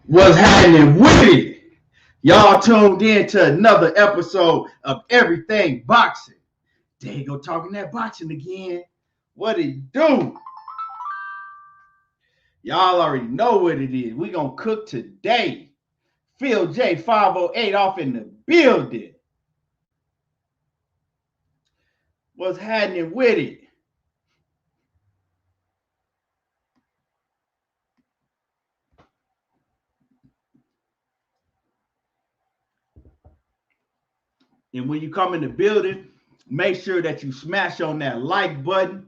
What's happening with it? Y'all tuned in to another episode of Everything Boxing. There you go talking that boxing again. What it do? Y'all already know what it is. We gonna cook today. Phil J 508 off in the building. What's happening with it? And when you come in the building, make sure that you smash on that like button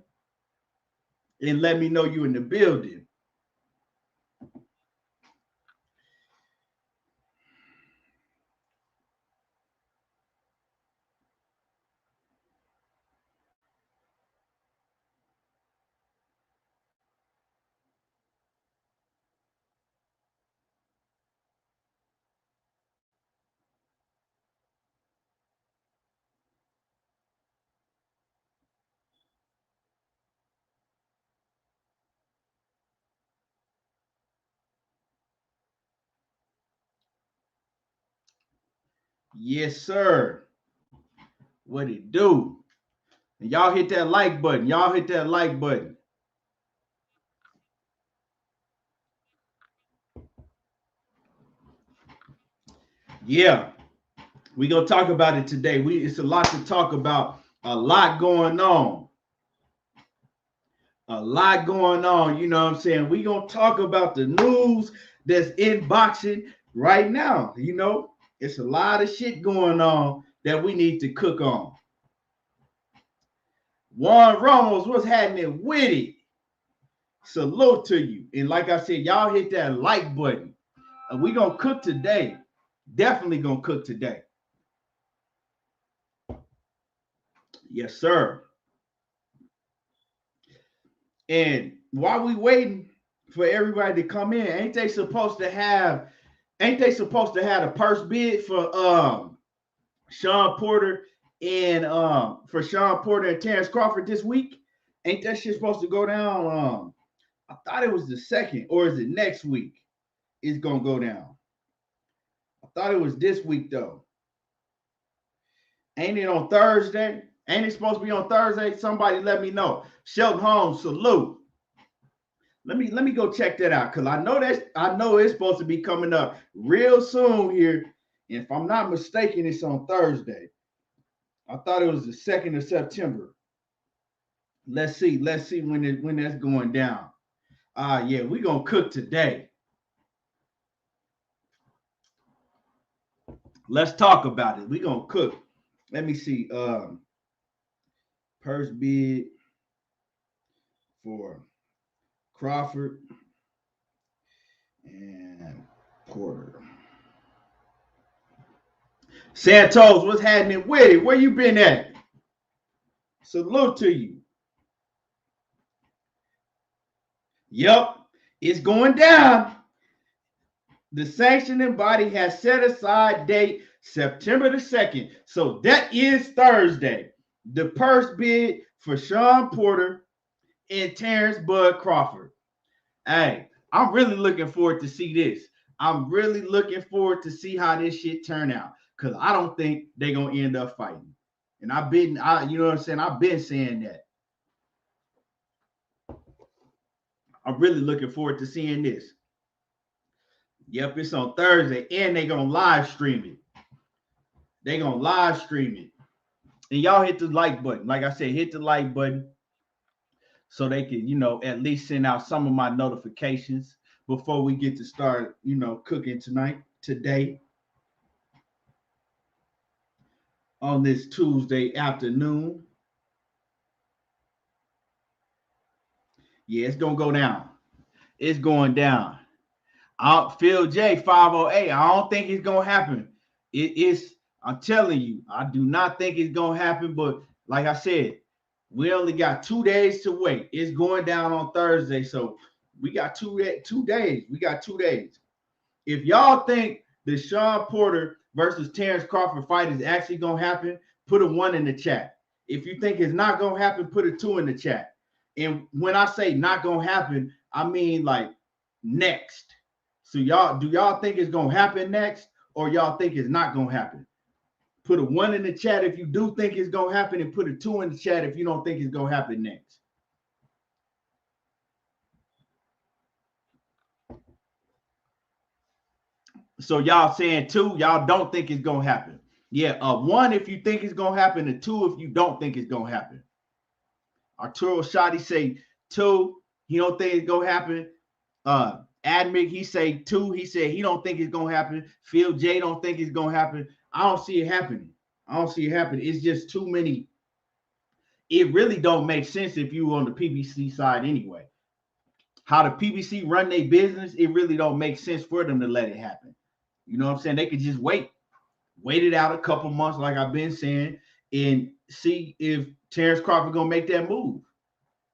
and let me know you in the building. Yes, sir. What it do? And y'all hit that like button. Y'all hit that like button. Yeah, we gonna talk about it today. It's a lot to talk about. A lot going on. A lot going on. You know what I'm saying? We gonna talk about the news that's in boxing right now. You know, it's a lot of shit going on that we need to cook on. Juan Ramos, what's happening with it? Salute to you. And like I said, y'all hit that like button. And we gonna cook today. Definitely gonna cook today. Yes, sir. And while we waiting for everybody to come in, ain't they supposed to have the purse bid for Sean Porter and Terrence Crawford this week? Ain't that shit supposed to go down? I thought it was the second, or is it next week? It's gonna go down. I thought it was this week though. Ain't it on Thursday? Ain't it supposed to be on Thursday? Somebody let me know. Shelton Holmes, salute. Let me go check that out because I know it's supposed to be coming up real soon here. And if I'm not mistaken, it's on Thursday. I thought it was the 2nd of September. Let's see when that's going down. Yeah, we're gonna cook today. Let's talk about it. We're gonna cook. Let me see. Purse bid for Crawford and Porter. Santos, what's happening with it? Where you been at? Salute to you. Yep, it's going down. The sanctioning body has set aside date September the 2nd. So that is Thursday. The purse bid for Sean Porter and Terrence Bud Crawford. Hey, I'm really looking forward to see this. I'm really looking forward to see how this shit turn out. Because I don't think they're gonna end up fighting. And you know what I'm saying? I've been saying that. I'm really looking forward to seeing this. Yep, it's on Thursday, and they're gonna live stream it. They're gonna live stream it. And y'all hit the like button. Like I said, hit the like button so they can, at least send out some of my notifications before we get to start, cooking today, on this Tuesday afternoon. Yeah, it's gonna go down. It's going down. Phil J 508. I don't think it's gonna happen. I'm telling you, I do not think it's gonna happen. But like I said, we only got 2 days to wait. It's going down on Thursday, so we got 2 days. We got 2 days. If y'all think the Sean Porter versus Terrence Crawford fight is actually gonna happen, put a 1 in the chat. If you think it's not gonna happen, put a 2 in the chat. And when I say not gonna happen, I mean like next. So y'all, do y'all think it's gonna happen next, or y'all think it's not gonna happen? Put a 1 in the chat if you do think it's gonna happen, and put a 2 in the chat if you don't think it's gonna happen next. So y'all saying 2, y'all don't think it's gonna happen. Yeah, 1 if you think it's gonna happen, and 2 if you don't think it's gonna happen. Arturo Shotty say 2, he don't think it's gonna happen. Admic, he say 2, he said he don't think it's gonna happen. Phil J don't think it's gonna happen. I don't see it happening. I don't see it happening. It's just too many. It really don't make sense if you on the PBC side anyway. How the PBC run their business, it really don't make sense for them to let it happen. You know what I'm saying? They could just wait it out a couple months, like I've been saying, and see if Terrence Crawford gonna make that move.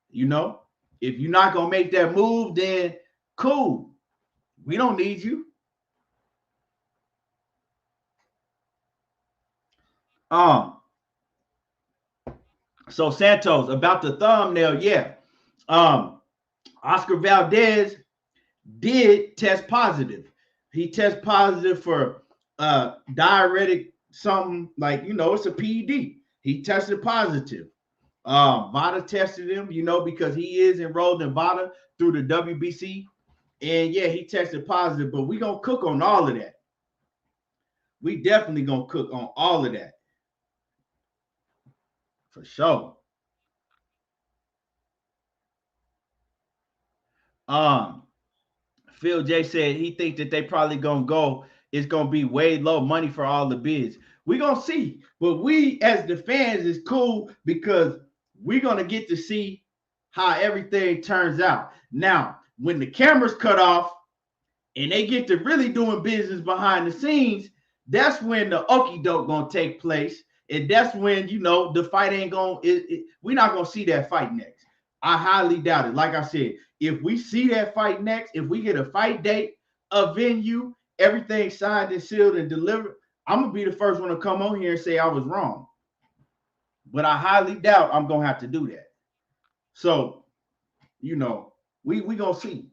You know, if you're not gonna make that move, then cool. We don't need you. So Santos, about the thumbnail, yeah. Oscar Valdez did test positive. He tested positive for diuretic something like, it's a PED. He tested positive. Vada tested him, because he is enrolled in Vada through the WBC. And yeah, he tested positive, but we gonna cook on all of that. We definitely gonna cook on all of that. For sure. Phil J said he think that they probably gonna go. It's gonna be way low money for all the bids. We gonna see, but we as the fans is cool because we gonna get to see how everything turns out. Now, when the cameras cut off and they get to really doing business behind the scenes, that's when the okie doke gonna take place, and that's when the fight ain't gonna. We're not gonna see that fight next. I highly doubt it. Like I said, if we see that fight next, if we get a fight date, a venue, everything signed and sealed and delivered, I'm gonna be the first one to come on here and say I was wrong. But I highly doubt I'm gonna have to do that. So, we gonna see.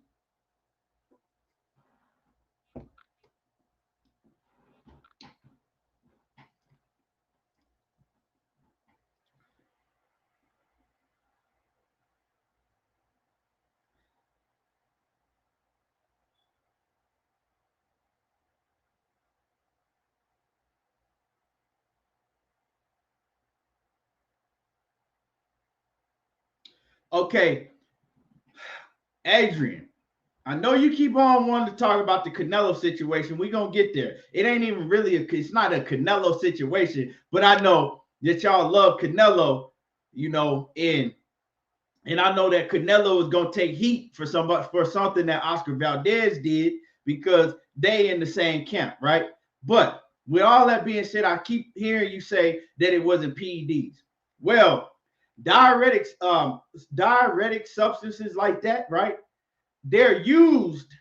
Okay, Adrian, I know you keep on wanting to talk about the Canelo situation. We're going to get there. It ain't even really, it's not a Canelo situation, but I know that y'all love Canelo, and I know that Canelo is going to take heat for something that Oscar Valdez did because they in the same camp, right? But with all that being said, I keep hearing you say that it wasn't PEDs. Well, diuretic substances like that, right? They're used,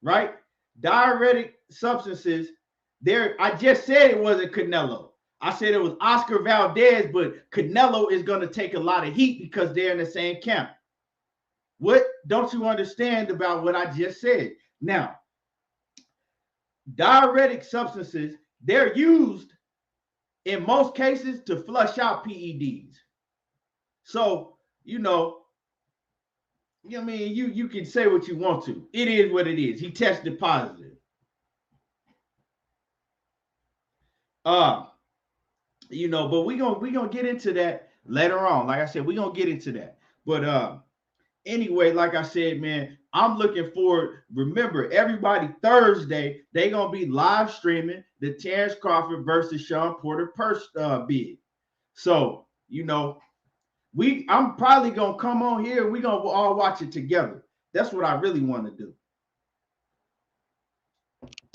right? Diuretic substances. I just said it wasn't Canelo. I said it was Oscar Valdez, but Canelo is going to take a lot of heat because they're in the same camp. What don't you understand about what I just said? Now, diuretic substances, they're used in most cases to flush out PEDs. So, you can say what you want to. It is what it is. He tested positive. But we're gonna get into that later on. Like I said, we're gonna get into that. But anyway, like I said, man, I'm looking forward. Remember, everybody Thursday, they gonna be live streaming the Terrence Crawford versus Sean Porter purse bid. So, I'm probably gonna come on here. We're gonna all watch it together. That's what I really want to do.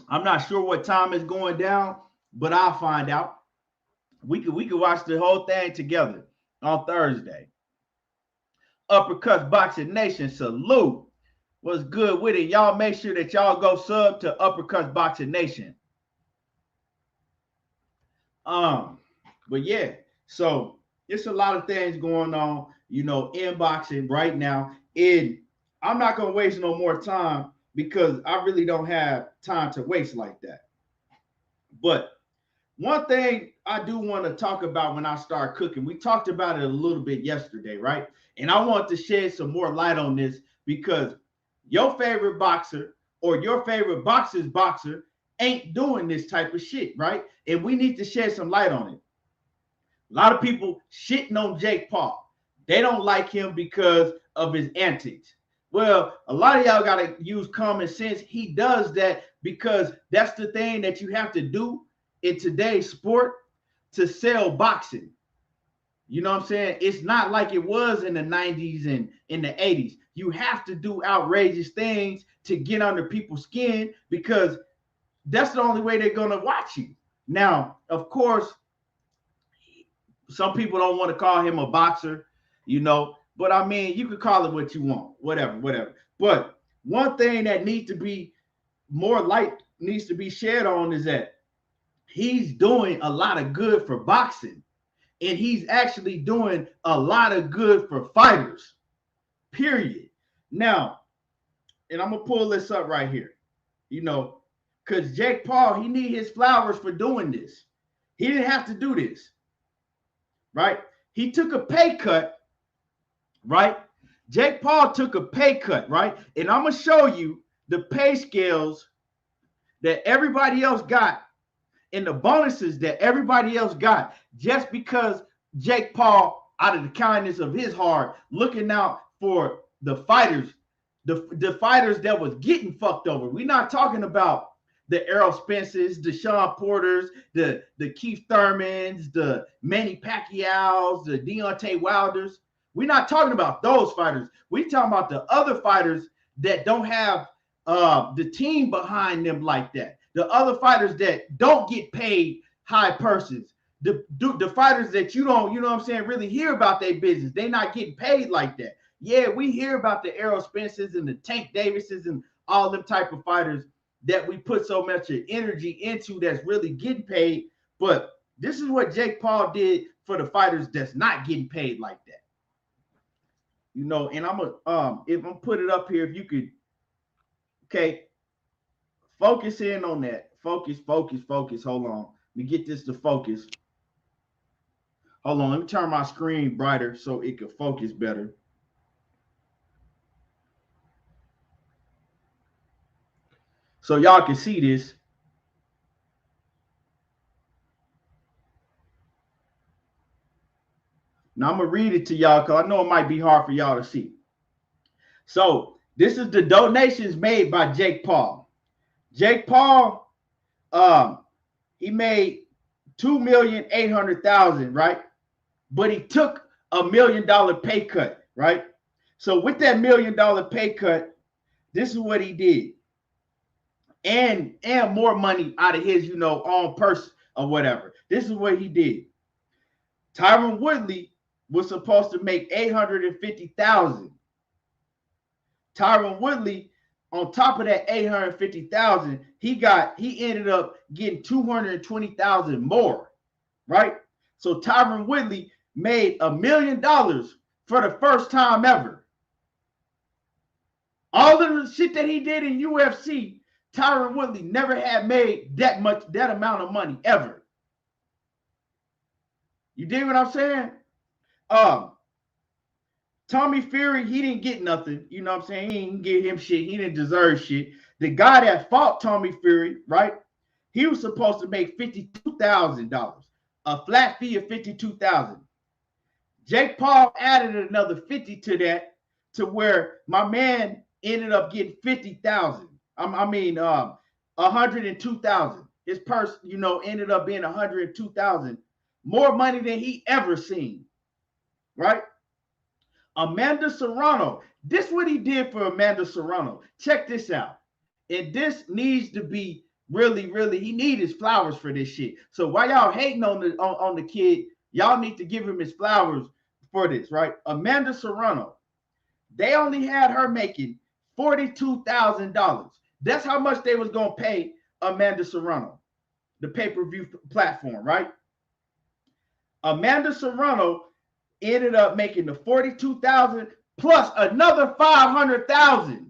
I'm not sure what time it's going down, but I'll find out. We could watch the whole thing together on Thursday. Uppercuts Boxing Nation, salute. What's good with it? Y'all make sure that y'all go sub to Uppercuts Boxing Nation. But yeah, so it's a lot of things going on, in boxing right now. And I'm not gonna waste no more time because I really don't have time to waste like that. But one thing I do want to talk about when I start cooking, we talked about it a little bit yesterday, right? And I want to shed some more light on this because your favorite boxer or your favorite boxer's boxer ain't doing this type of shit, right? And we need to shed some light on it. A lot of people shitting on Jake Paul. They don't like him because of his antics. Well, a lot of y'all got to use common sense. He does that because that's the thing that you have to do in today's sport to sell boxing. You know what I'm saying? It's not like it was in the 90s and in the 80s. You have to do outrageous things to get under people's skin because that's the only way they're going to watch you. Now, of course, some people don't want to call him a boxer, you know, but I mean, you could call it what you want, whatever. But one thing that needs to be more light needs to be shed on is that he's doing a lot of good for boxing, and he's actually doing a lot of good for fighters, period. Now, and I'm going to pull this up right here, you know, because Jake Paul, he need his flowers for doing this. He didn't have to do this. Right? He took a pay cut, right? Jake Paul took a pay cut, right? And I'm going to show you the pay scales that everybody else got and the bonuses that everybody else got just because Jake Paul, out of the kindness of his heart, looking out for the fighters, the fighters that was getting fucked over. We're not talking about the Errol Spences, the Sean Porters, the Keith Thurmans, the Manny Pacquiao's, the Deontay Wilders. We're not talking about those fighters. We're talking about the other fighters that don't have the team behind them like that. The other fighters that don't get paid high purses. The fighters that you don't, you know what I'm saying, really hear about their business. They're not getting paid like that. Yeah, we hear about the Errol Spences and the Tank Davises and all them type of fighters that we put so much energy into that's really getting paid. But this is what Jake Paul did for the fighters that's not getting paid like that. You know, and I'm gonna if I'm put it up here, if you could, okay, focus in on that. Focus. Hold on. Let me get this to focus. Hold on, let me turn my screen brighter so it can focus better. So y'all can see this. Now I'm going to read it to y'all because I know it might be hard for y'all to see. So this is the donations made by Jake Paul. Jake Paul, he made $2,800,000, right? But he took $1 million pay cut, right? So with that $1 million pay cut, this is what he did. And more money out of his, you know, own purse or whatever. This is what he did. Tyron Woodley was supposed to make $850,000. Tyron Woodley, on top of that $850,000, he ended up getting $220,000 more, right? So Tyron Woodley made $1 million for the first time ever. All of the shit that he did in UFC, Tyron Woodley never had made that amount of money ever. You dig what I'm saying? Tommy Fury, he didn't get nothing. You know what I'm saying? He didn't get him shit. He didn't deserve shit. The guy that fought Tommy Fury, right? He was supposed to make $52,000, a flat fee of $52,000. Jake Paul added another 50 to that, to where my man ended up getting 50,000. I mean, 102,000. His purse, you know, ended up being 102,000, more money than he ever seen, right? Amanda Serrano. This is what he did for Amanda Serrano. Check this out. And this needs to be really, he needs his flowers for this shit. So while y'all hating on the kid, y'all need to give him his flowers for this, right? Amanda Serrano. They only had her making $42,000. That's how much they was going to pay Amanda Serrano, the pay-per-view platform, right? Amanda Serrano ended up making the $42,000 plus another $500,000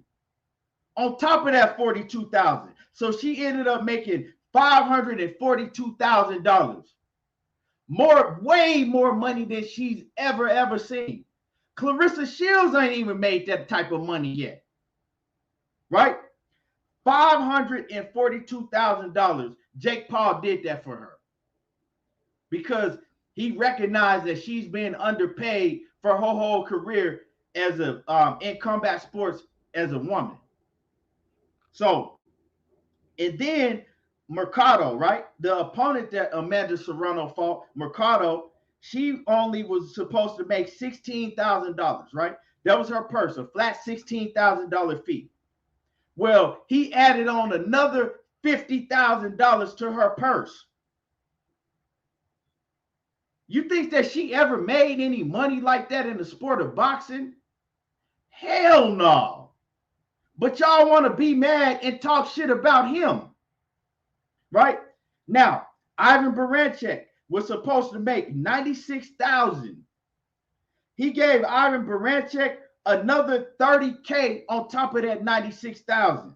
on top of that $42,000. So she ended up making $542,000. Way more money than she's ever seen. Clarissa Shields ain't even made that type of money yet. Right? $542,000. Jake Paul did that for her. Because he recognized that she's been underpaid for her whole career as a in combat sports as a woman. So, and then Mercado, right? The opponent that Amanda Serrano fought, Mercado, she only was supposed to make $16,000, right? That was her purse, a flat $16,000 fee. Well, he added on another $50,000 to her purse. You think that she ever made any money like that in the sport of boxing? Hell no. But y'all want to be mad and talk shit about him. Right? Now, Ivan Baranchyk was supposed to make $96,000. He gave Ivan Baranchyk another $30K on top of that $96,000.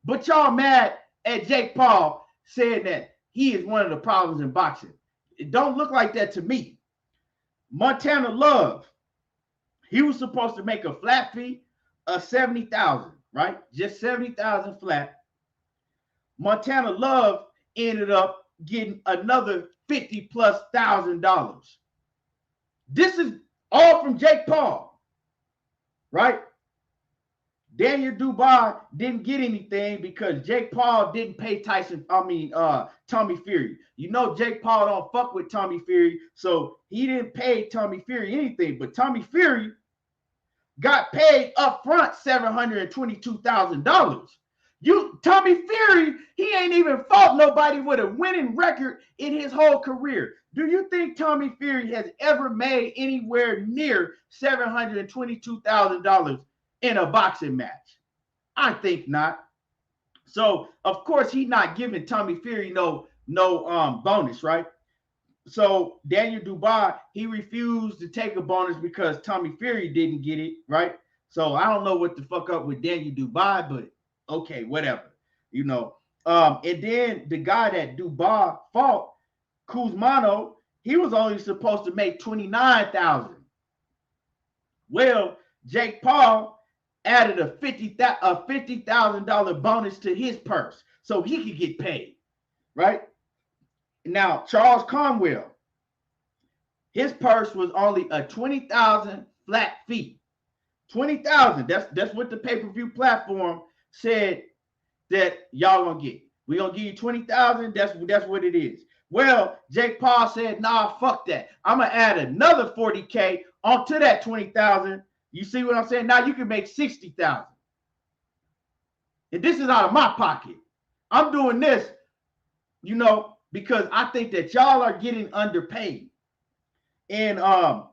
But y'all mad at Jake Paul saying that he is one of the problems in boxing. It don't look like that to me. Montana Love, he was supposed to make a flat fee of $70,000, right? Just $70,000 flat. Montana Love ended up getting another $50,000+. This is all from Jake Paul, right? Daniel Dubois didn't get anything because Jake Paul didn't pay Tommy Fury. You know Jake Paul don't fuck with Tommy Fury, so he didn't pay Tommy Fury anything. But Tommy Fury got paid up front $722,000. Tommy Fury, he ain't even fought nobody with a winning record in his whole career. Do you think Tommy Fury has ever made anywhere near $722,000 in a boxing match? I think not. So of course he's not giving Tommy Fury no bonus, right? So Daniel Dubois, he refused to take a bonus because Tommy Fury didn't get it, right? So I don't know what the fuck up with Daniel Dubois, but okay, whatever, you know. And then the guy that Dubois fought, Kuzmano, he was only supposed to make $29,000. Well, Jake Paul added a $50,000 bonus to his purse so he could get paid, right? Now, Charles Conwell, his purse was only a $20,000 flat fee. $20,000. That's what the pay-per-view platform said that y'all gonna get. We're gonna give you $20,000. That's what it is. Well, Jake Paul said, nah, fuck that. I'm gonna add another $40K onto that $20,000. You see what I'm saying? Now you can make $60,000. And this is out of my pocket. I'm doing this, you know, because I think that y'all are getting underpaid. And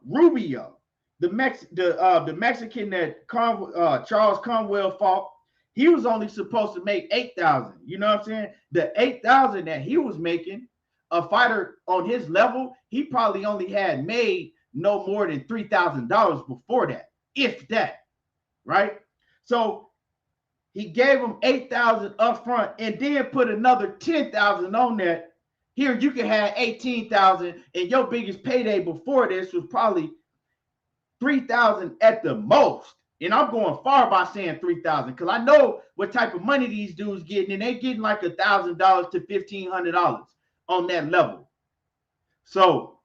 Rubio, the Mexican that Charles Conwell fought, he was only supposed to make $8,000. You know what I'm saying? The $8,000 that he was making, a fighter on his level, he probably only had made no more than $3,000 before that, if that, right? So he gave him $8,000 up front and then put another $10,000 on that. Here you can have $18,000, and your biggest payday before this was probably $3,000 at the most. And I'm going far by saying $3,000 because I know what type of money these dudes getting, and they getting like $1,000 to $1,500 on that level. So,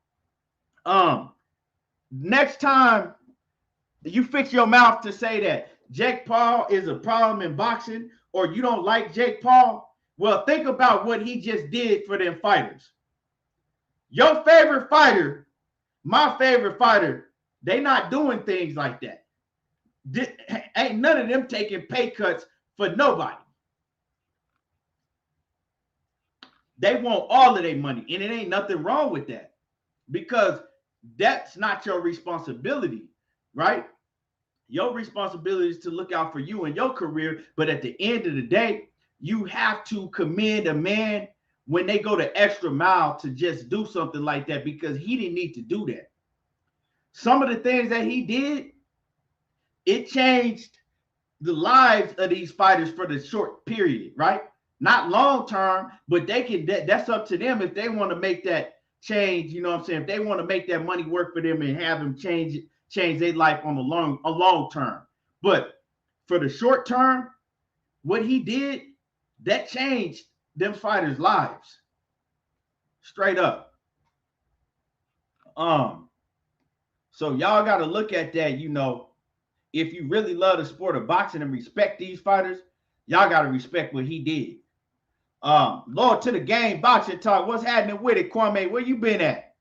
next time you fix your mouth to say that Jake Paul is a problem in boxing, or you don't like Jake Paul, well, think about what he just did for them fighters. Your favorite fighter, my favorite fighter, they not doing things like that. Ain't none of them taking pay cuts for nobody. They want all of their money, and it ain't nothing wrong with that because that's not your responsibility, right? Your responsibility is to look out for you and your career, but at the end of the day, you have to commend a man when they go the extra mile to just do something like that because he didn't need to do that. Some of the things that he did, it changed the lives of these fighters for the short period, right? Not long term, but they can. That's up to them if they want to make that change. You know what I'm saying? If they want to make that money work for them and have them change their life on a long term. But for the short term, what he did, that changed them fighters' lives. Straight up. So y'all got to look at that, you know, if you really love the sport of boxing and respect these fighters, y'all got to respect what he did. Lord to the game, boxing talk. What's happening with it, Kwame? Where you been at?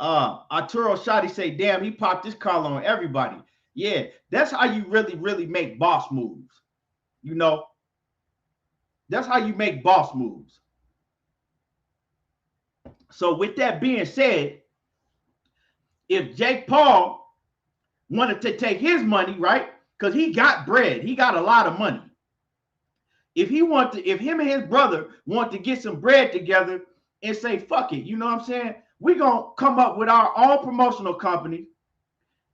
Arturo Shotty say, damn, he popped this collar on everybody. Yeah, that's how you really make boss moves. You know, that's how you make boss moves. So with that being said, if Jake Paul wanted to take his money, right? Because he got bread, he got a lot of money. If him and his brother want to get some bread together and say, fuck it, you know what I'm saying? We're going to come up with our own promotional company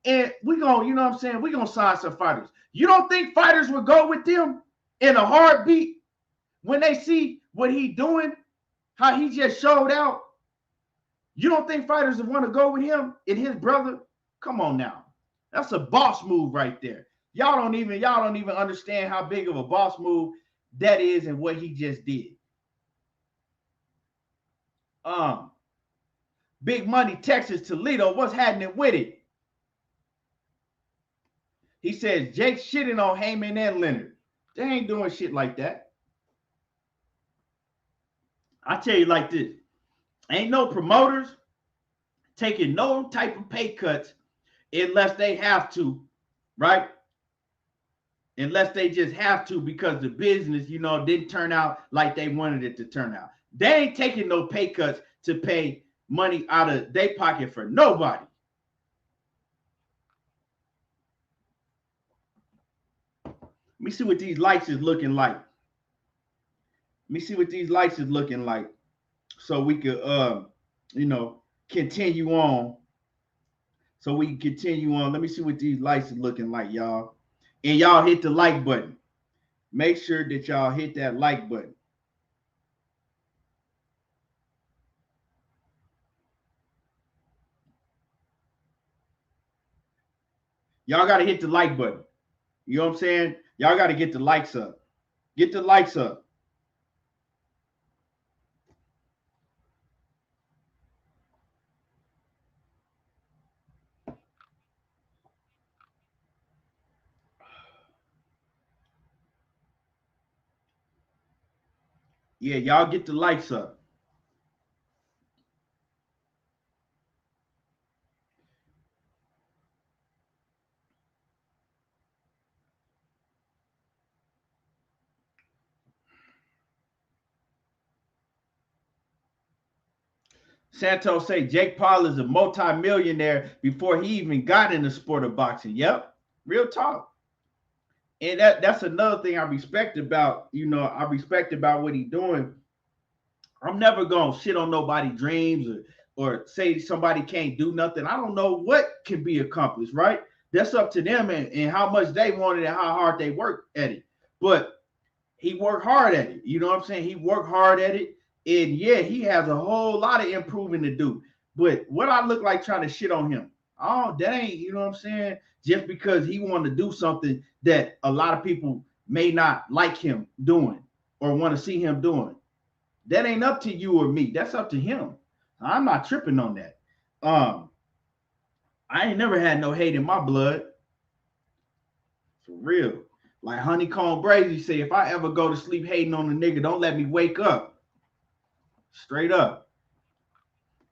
and we're going to, you know what I'm saying? We're going to sign some fighters. You don't think fighters would go with them in a heartbeat when they see what he doing, how he just showed out? You don't think fighters would want to go with him and his brother? Come on now. That's a boss move right there. Y'all don't even understand how big of a boss move that is and what he just did. Big Money, Texas, Toledo. What's happening with it? He says Jake shitting on Heyman and Leonard. They ain't doing shit like that. I tell you like this. Ain't no promoters taking no type of pay cuts unless they have to, right? Unless they just have to because the business, you know, didn't turn out like they wanted it to turn out. They ain't taking no pay cuts to pay money out of their pocket for nobody. Let me see what these lights is looking like. So we could, you know, continue on. Let me see what these lights is looking like, y'all. And y'all hit the like button. Make sure that y'all hit that like button. Y'all got to hit the like button. You know what I'm saying? Y'all got to get the likes up. Get the likes up. Yeah, y'all get the likes up. Santos say Jake Paul is a multi-millionaire before he even got in the sport of boxing. Yep, real talk. And that's another thing I respect about, you know, what he's doing. I'm never gonna shit on nobody's dreams or say somebody can't do nothing. I don't know what can be accomplished, right? That's up to them and how much they want it and how hard they work at it. But he worked hard at it. You know what I'm saying? He worked hard at it. And yeah, he has a whole lot of improving to do. But what I look like trying to shit on him? Oh, that ain't, you know what I'm saying? Just because he wanted to do something that a lot of people may not like him doing or want to see him doing. That ain't up to you or me. That's up to him. I'm not tripping on that. I ain't never had no hate in my blood. For real. Like Honeycomb Brazy say, if I ever go to sleep hating on a nigga, don't let me wake up. Straight up.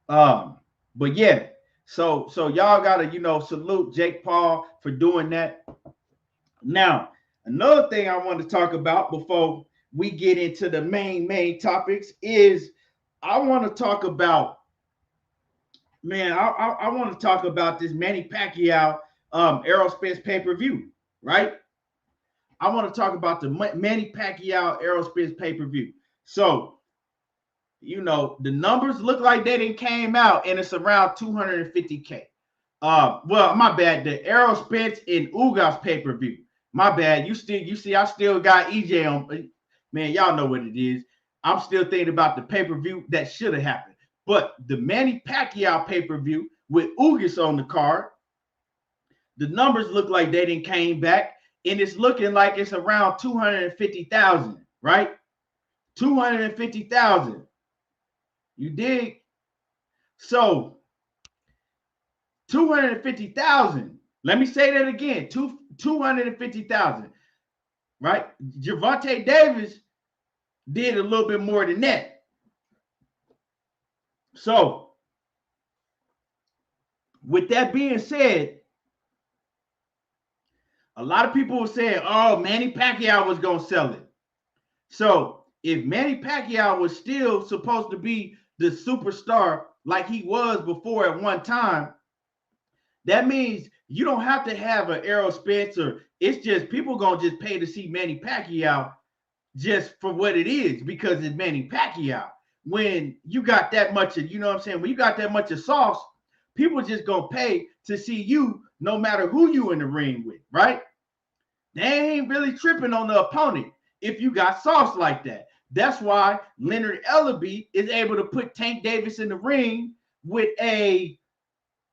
But yeah, so y'all gotta, you know, salute Jake Paul for doing that. Now, another thing I want to talk about before we get into the main topics is I want to talk about, man, I want to talk about this Manny Pacquiao Errol Spence pay-per-view, right? I want to talk about the Manny Pacquiao Errol Spence pay-per-view. So, you know, the numbers look like they didn't came out and it's around 250K. Well, my bad. The Errol Spence and Ugas pay-per-view. My bad. You see, I still got EJ on. Man, y'all know what it is. I'm still thinking about the pay-per-view that should have happened. But the Manny Pacquiao pay-per-view with Ugas on the card, the numbers look like they didn't came back, and it's looking like it's around 250,000, right? 250,000. You dig? So 250,000. Let me say that again. 250,000. Right? Gervonta Davis did a little bit more than that. So, with that being said, a lot of people were saying, oh, Manny Pacquiao was going to sell it. So, if Manny Pacquiao was still supposed to be the superstar like he was before at one time, that means you don't have to have an Errol Spence, or it's just people going to just pay to see Manny Pacquiao just for what it is because it's Manny Pacquiao. When you got that much of, you know what I'm saying? When you got that much of sauce, people just going to pay to see you no matter who you in the ring with, right? They ain't really tripping on the opponent if you got sauce like that. That's why Leonard Ellaby is able to put Tank Davis in the ring with a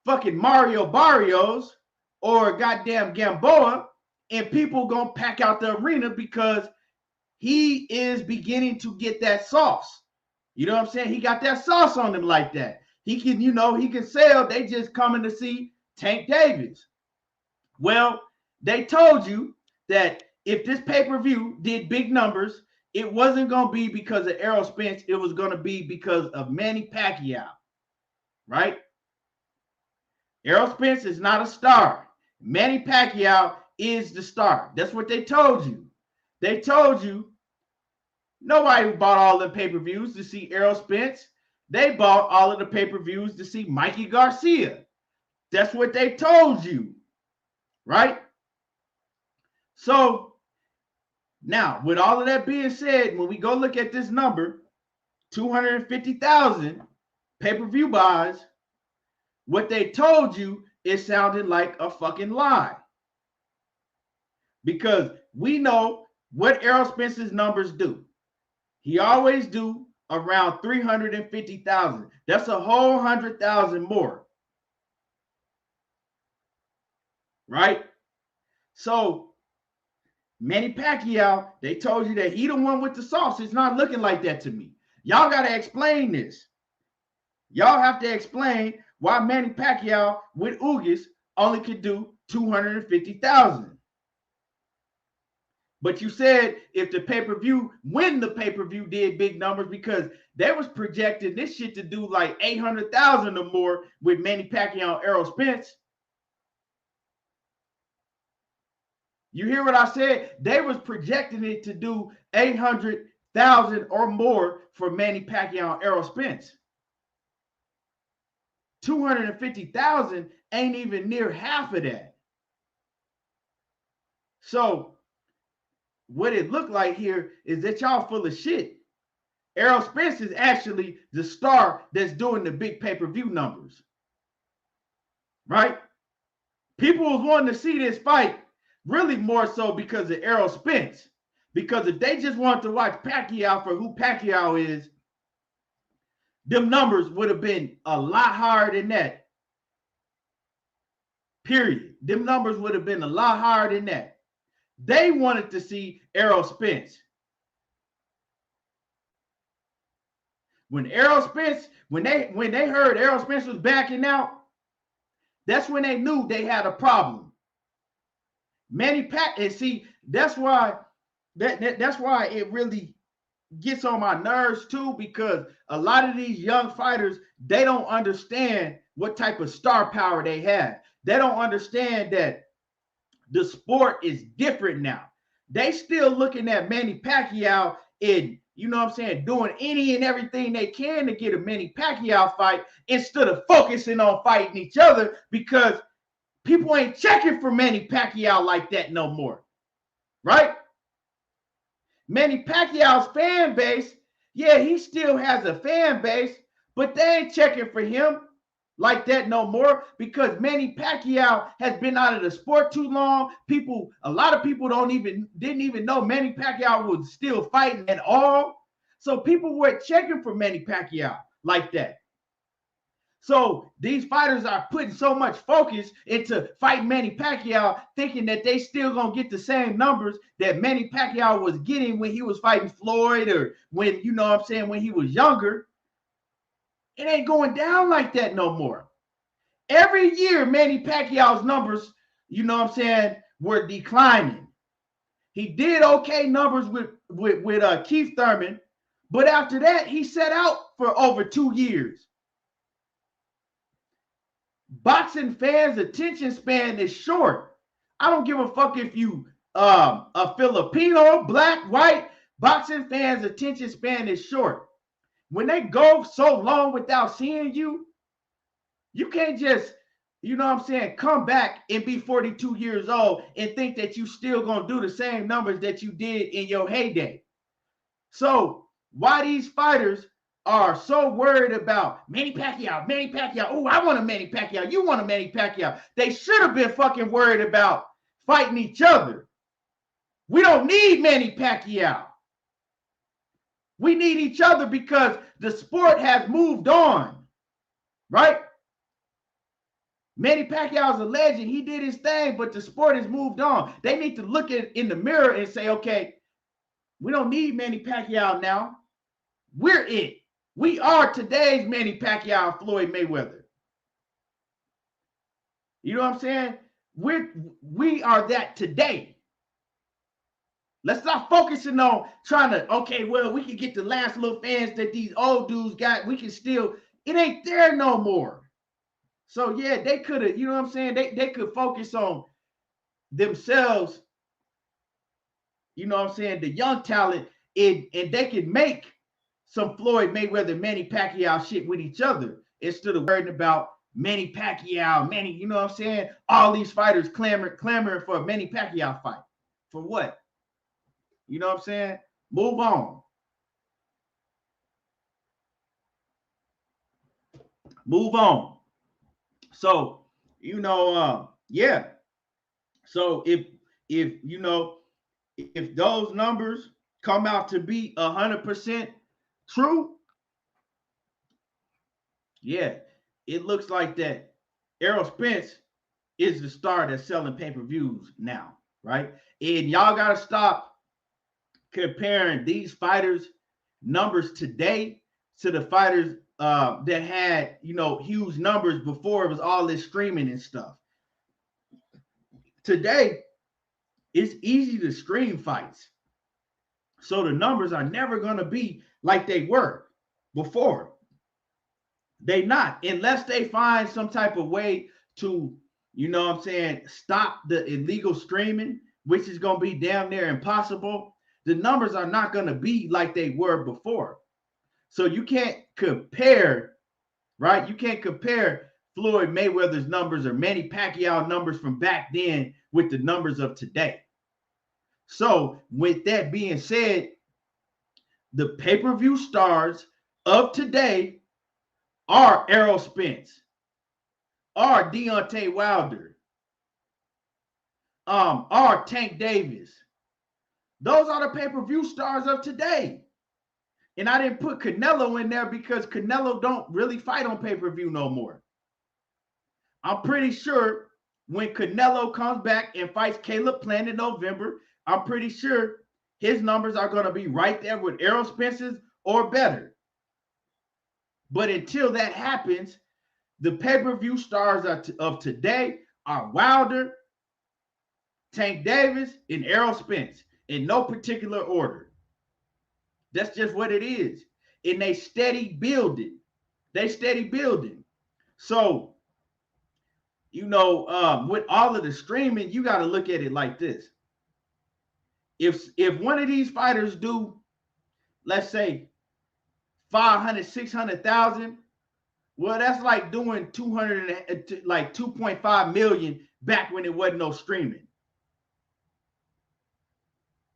fucking Mario Barrios or goddamn Gamboa, and people gonna pack out the arena because he is beginning to get that sauce. You know what I'm saying? He got that sauce on him like that. He can, he can sell. They just coming to see Tank Davis. Well, they told you that if this pay-per-view did big numbers, it wasn't going to be because of Errol Spence. It was going to be because of Manny Pacquiao, right? Errol Spence is not a star. Manny Pacquiao is the star. That's what they told you. They told you nobody bought all the pay-per-views to see Errol Spence. They bought all of the pay-per-views to see Mikey Garcia. That's what they told you, right? So now, with all of that being said, when we go look at this number, 250,000 pay-per-view buys, what they told you is sounding like a fucking lie. Because we know what Errol Spence's numbers do. He always do around 350,000. That's a whole 100,000 more. Right? So, Manny Pacquiao, they told you that he the one with the sauce. It's not looking like that to me. Y'all got to explain this. Y'all have to explain why Manny Pacquiao with Ugas only could do 250,000. But you said if the pay-per-view, when the pay-per-view did big numbers, because they was projecting this shit to do like 800,000 or more with Manny Pacquiao and Errol Spence. You hear what I said? They was projecting it to do 800,000 or more for Manny Pacquiao and Errol Spence. 250,000 ain't even near half of that. So what it looked like here is that y'all full of shit. Errol Spence is actually the star that's doing the big pay-per-view numbers. Right? People was wanting to see this fight really more so because of Errol Spence. Because if they just wanted to watch Pacquiao for who Pacquiao is, them numbers would have been a lot higher than that. Period. Them numbers would have been a lot higher than that. They wanted to see Errol Spence. When they heard Errol Spence was backing out, that's when they knew they had a problem. Manny Pacquiao, and see, that's why it really gets on my nerves too, because a lot of these young fighters, they don't understand what type of star power they have. They don't understand that the sport is different now. They still looking at Manny Pacquiao and, you know what I'm saying, doing any and everything they can to get a Manny Pacquiao fight instead of focusing on fighting each other, because people ain't checking for Manny Pacquiao like that no more. Right? Manny Pacquiao's fan base, yeah, he still has a fan base, but they ain't checking for him. like that no more because Manny Pacquiao has been out of the sport too long. A lot of people didn't even know Manny Pacquiao was still fighting at all. So people weren't checking for Manny Pacquiao like that. So these fighters are putting so much focus into fighting Manny Pacquiao, thinking that they still gonna get the same numbers that Manny Pacquiao was getting when he was fighting Floyd or when, you know what I'm saying, when he was younger. It ain't going down like that no more. Every year, Manny Pacquiao's numbers, you know what I'm saying, were declining. He did okay numbers with Keith Thurman, but after that, he sat out for over 2 years. Boxing fans' attention span is short. I don't give a fuck if you a Filipino, black, white. Boxing fans' attention span is short. When they go so long without seeing you, you can't just, you know what I'm saying, come back and be 42 years old and think that you still gonna do the same numbers that you did in your heyday. So why these fighters are so worried about Manny Pacquiao. Oh, I want a Manny Pacquiao. You want a Manny Pacquiao. They should have been fucking worried about fighting each other. We don't need Manny Pacquiao. We need each other because the sport has moved on, right? Manny Pacquiao is a legend. He did his thing, but the sport has moved on. They need to look in the mirror and say, okay, we don't need Manny Pacquiao now. We're it. We are today's Manny Pacquiao, Floyd Mayweather. You know what I'm saying? We are that today. Let's stop focusing on trying to, okay, well, we can get the last little fans that these old dudes got. We can still, it ain't there no more. So, yeah, they could have, you know what I'm saying? They could focus on themselves, you know what I'm saying, the young talent, and they could make some Floyd Mayweather, Manny Pacquiao shit with each other instead of worrying about Manny Pacquiao, you know what I'm saying? All these fighters clamoring for a Manny Pacquiao fight. For what? You know what I'm saying? Move on. Move on. So, you know, yeah. So if you know, if those numbers come out to be 100% true, yeah, it looks like that Errol Spence is the star that's selling pay-per-views now, right? And y'all got to stop comparing these fighters' numbers today to the fighters that had, you know, huge numbers before it was all this streaming and stuff. Today, it's easy to stream fights. So the numbers are never going to be like they were before. They not, unless they find some type of way to, you know what I'm saying, stop the illegal streaming, which is going to be damn near impossible. The numbers are not going to be like they were before. So you can't compare, right? You can't compare Floyd Mayweather's numbers or Manny Pacquiao numbers from back then with the numbers of today. So with that being said, the pay-per-view stars of today are Errol Spence, are Deontay Wilder, are Tank Davis. Those are the pay-per-view stars of today. And I didn't put Canelo in there because Canelo don't really fight on pay-per-view no more. I'm pretty sure when Canelo comes back and fights Caleb Plant in November, I'm pretty sure his numbers are going to be right there with Errol Spence's or better. But until that happens, the pay-per-view stars of today are Wilder, Tank Davis, and Errol Spence in no particular order. That's just what it is. And they steady building. So, you know, with all of the streaming, you got to look at it like this. If one of these fighters do, let's say, 500, 600,000, well, that's like doing 200, like 2.5 million back when it wasn't no streaming.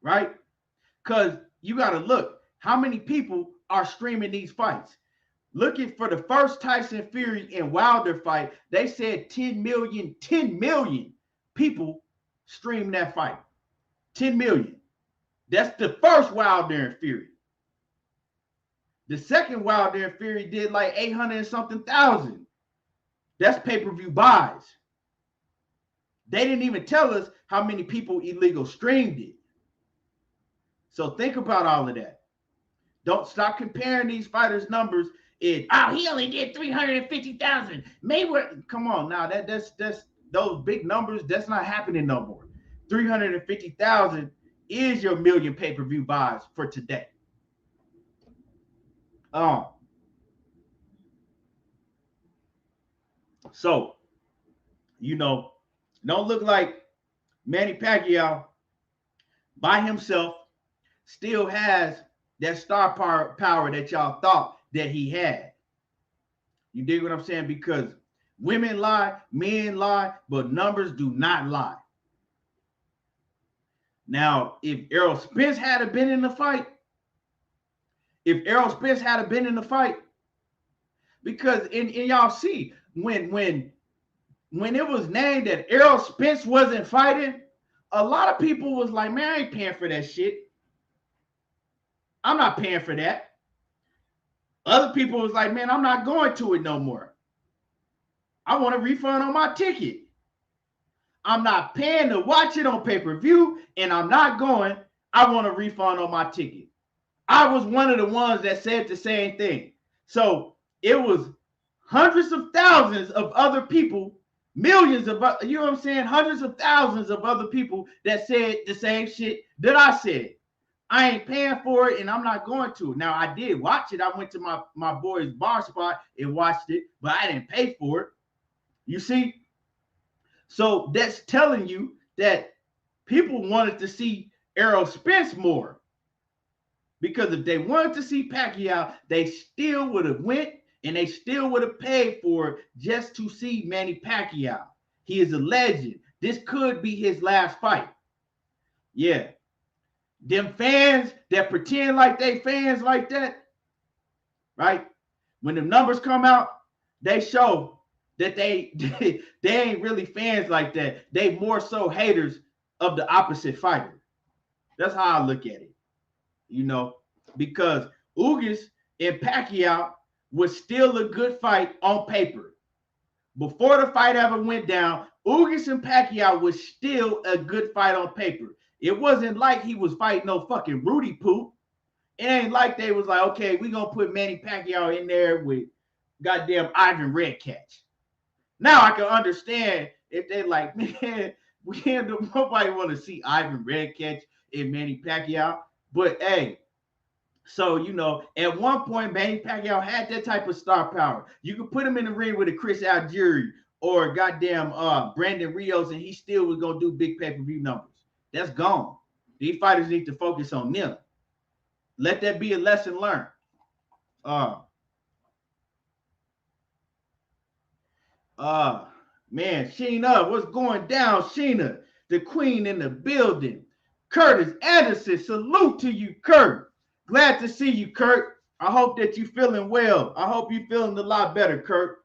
Right? Because you got to look, how many people are streaming these fights? Looking for the first Tyson Fury and Wilder fight, they said 10 million people streamed that fight. 10 million. That's the first Wilder and Fury. The second Wilder and Fury did like 800 and something thousand. That's pay-per-view buys. They didn't even tell us how many people illegal streamed it. So think about all of that. Don't stop comparing these fighters' numbers. He only did 350,000. Mayweather, come on now. That's those big numbers. That's not happening no more. 350,000 is your million pay-per-view buys for today. So, don't look like Manny Pacquiao by himself still has that star power that y'all thought that he had. You dig what I'm saying? Because women lie, men lie, but numbers do not lie. Now, if Errol Spence had been in the fight, because in y'all see, when it was named that Errol Spence wasn't fighting, a lot of people was like, man, I ain't paying for that shit. I'm not paying for that. Other people was like, man, I'm not going to it no more. I want a refund on my ticket. I'm not paying to watch it on pay-per-view, and I'm not going. I want a refund on my ticket. I was one of the ones that said the same thing. So it was hundreds of thousands of other people, millions of, you know what I'm saying? Hundreds of thousands of other people that said the same shit that I said. I ain't paying for it, and I'm not going to. Now, I did watch it. I went to my boy's bar spot and watched it, but I didn't pay for it. You see? So that's telling you that people wanted to see Errol Spence more. Because if they wanted to see Pacquiao, they still would have went, and they still would have paid for it just to see Manny Pacquiao. He is a legend. This could be his last fight. Yeah. Them fans that pretend like they fans like that, right? When the numbers come out, they show that they ain't really fans like that. They more so haters of the opposite fighter. That's how I look at it, because Ugas and Pacquiao was still a good fight on paper. Before the fight ever went down, Ugas and Pacquiao was still a good fight on paper. It wasn't like he was fighting no fucking Rudy Poop. It ain't like they was like, okay, we gonna put Manny Pacquiao in there with goddamn Ivan Redcatch. Now I can understand if they like, man, nobody want to see Ivan Redcatch and Manny Pacquiao. But hey, so at one point Manny Pacquiao had that type of star power. You could put him in the ring with a Chris Algieri or goddamn Brandon Rios, and he still was gonna do big pay-per-view numbers. That's gone. These fighters need to focus on them. Let that be a lesson learned. Man, Sheena, what's going down, Sheena? The queen in the building. Curtis Anderson, salute to you, Kurt. Glad to see you, Kurt. I hope that you're feeling well. I hope you're feeling a lot better, Kurt.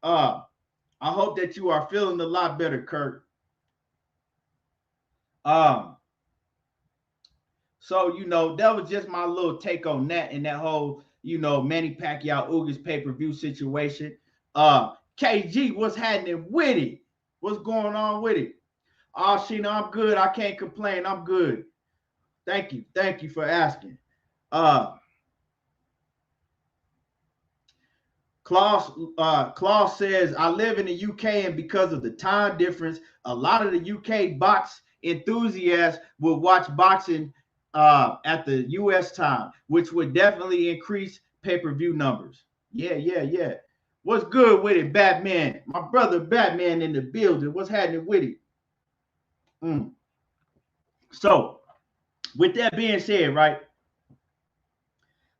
I hope that you are feeling a lot better, Kurt. So, that was just my little take on that and that whole, Manny Pacquiao Ugas pay-per-view situation. KG, what's happening with it? What's going on with it? Oh, Sheena, I'm good. I can't complain. I'm good. Thank you. Thank you for asking. Klaus says, I live in the UK, and because of the time difference, a lot of the UK box enthusiasts will watch boxing at the US time, which would definitely increase pay-per-view numbers. Yeah. What's good with it, Batman? My brother Batman in the building. What's happening with it? So, with that being said, right,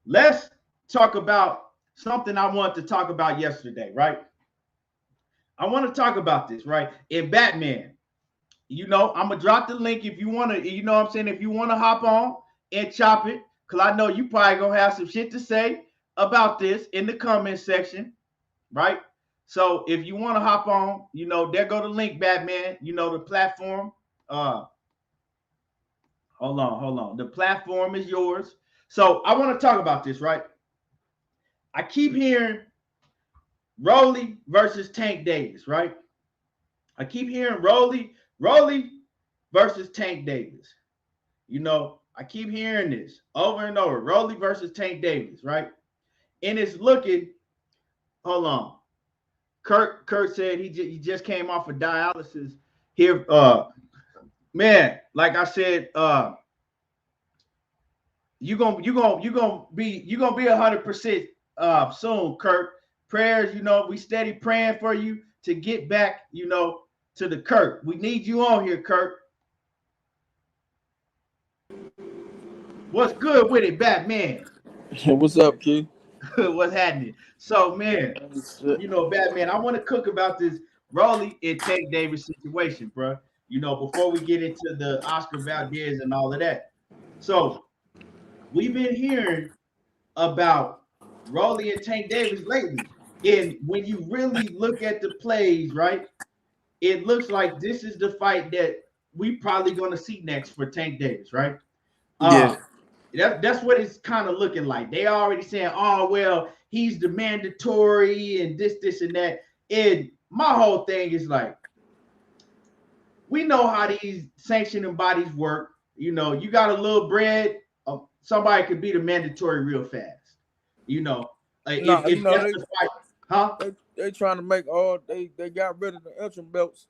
let's talk about something I wanted to talk about yesterday, right? I want to talk about this, right? In Batman, I'm going to drop the link if you want to, if you want to hop on and chop it, because I know you probably going to have some shit to say. about this in the comment section, right? So if you want to hop on, there go the link, Batman. The platform. Hold on. The platform is yours. So I want to talk about this, right? I keep hearing Rollie versus Tank Davis, right? I keep hearing Rollie versus Tank Davis. I keep hearing this over and over. Rollie versus Tank Davis, right? And it's looking, hold on. Kurt said he just came off of dialysis here. Man, like I said, you're gonna be 100% soon, Kurt. Prayers, we steady praying for you to get back, to the Kurt. We need you on here, Kurt. What's good with it, Batman? What's up, Key? What's happening? So, man, Batman, I want to cook about this Rollie and Tank Davis situation, bro. Before we get into the Oscar Valdez and all of that. So, we've been hearing about Rollie and Tank Davis lately. And when you really look at the plays, right, it looks like this is the fight that we probably going to see next for Tank Davis, right? Yeah. That's what it's kind of looking like. They already saying, oh, well, he's the mandatory and this and that. And my whole thing is like, we know how these sanctioning bodies work. You got a little bread, somebody could be the mandatory real fast. They trying to make they got rid of the interim belts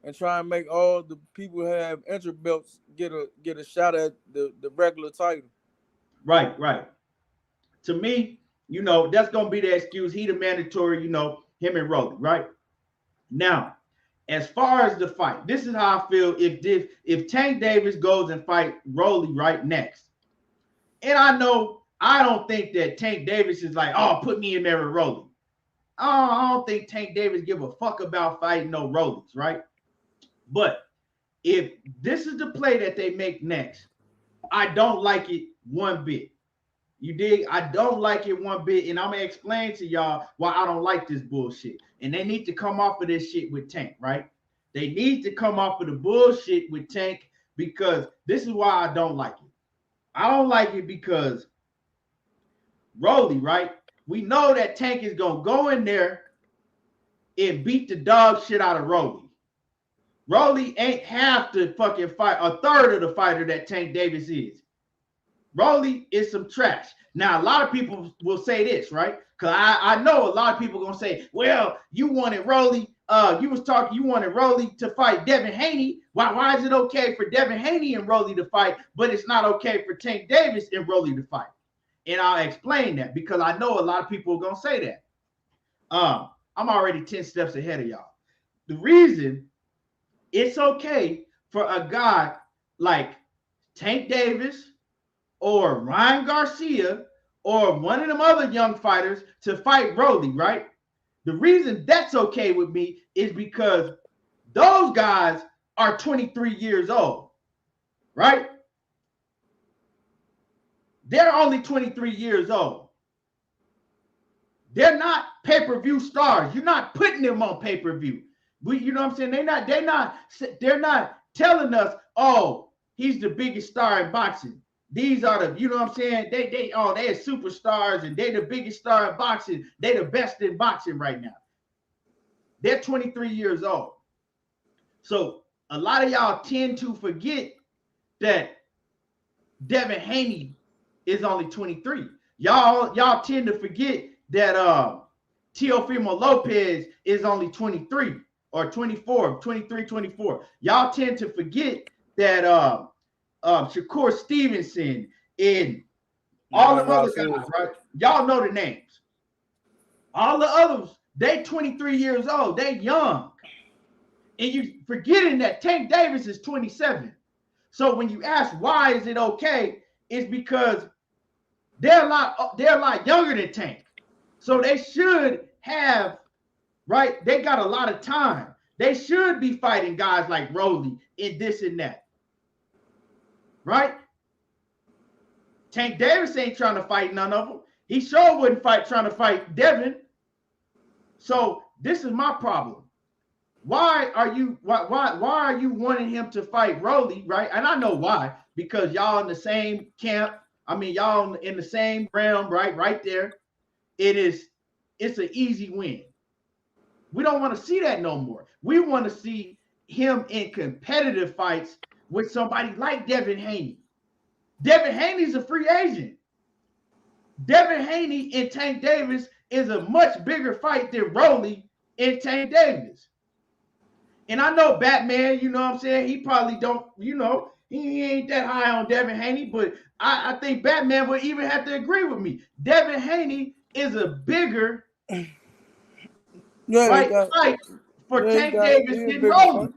and try and make all the people who have interim belts get a shot at the regular title. Right. To me, that's gonna be the excuse. He the mandatory, him and Rollie, right? Now, as far as the fight, this is how I feel if Tank Davis goes and fight Rollie right next. And I don't think that Tank Davis is like, oh, put me in there with Rollie. I don't think Tank Davis give a fuck about fighting no Rollies, right? But if this is the play that they make next, I don't like it one bit. You dig? I don't like it one bit, and I'm gonna explain to y'all why I don't like this bullshit. And they need to come off of this shit with Tank, right? They need to come off of the bullshit with Tank because this is why I don't like it. I don't like it because Rollie, right? We know that Tank is gonna go in there and beat the dog shit out of Rollie. Rollie ain't half the fucking fight, a third of the fighter that Tank Davis is. Rollie is some trash. Now, a lot of people will say this, right? Because I know a lot of people gonna say, well, you wanted Rollie, you wanted Rollie to fight Devin Haney. Why is it okay for Devin Haney and Rollie to fight, but it's not okay for Tank Davis and Rollie to fight? And I'll explain that because I know a lot of people are gonna say that. I'm already 10 steps ahead of y'all. The reason it's okay for a guy like Tank Davis or Ryan Garcia or one of them other young fighters to fight Rollie, right? The reason that's okay with me is because those guys are 23 years old, right? They're only 23 years old. They're not pay-per-view stars. You're not putting them on pay-per-view. You know what I'm saying? They're not telling us, oh, he's the biggest star in boxing. These are the, you know what I'm saying? They're superstars and they're the biggest star in boxing. They're the best in boxing right now. They're 23 years old. So a lot of y'all tend to forget that Devin Haney is only 23. Y'all tend to forget that Teofimo Lopez is only 23 or 24, 23, 24. Y'all tend to forget that Shakur Stevenson and all the other guys, right? Y'all know the names. All the others, they 23 years old. They young. And you forgetting that Tank Davis is 27. So when you ask why is it okay, it's because they're a lot younger than Tank. So they should have, right? They got a lot of time. They should be fighting guys like Rollie and this and that. Right? Tank Davis ain't trying to fight none of them. He sure wouldn't trying to fight Devin. So this is my problem. Why are you wanting him to fight Rollie, right? And I know why, because y'all in the same camp. I mean, y'all in the same realm, right? Right there. It's an easy win. We don't want to see that no more. We want to see him in competitive fights with somebody like Devin Haney. Devin Haney's a free agent. Devin Haney and Tank Davis is a much bigger fight than Rollie and Tank Davis. And I know Batman, you know what I'm saying? He probably don't, he ain't that high on Devin Haney, but I think Batman would even have to agree with me. Devin Haney is a bigger fight for Tank Davis than Rollie.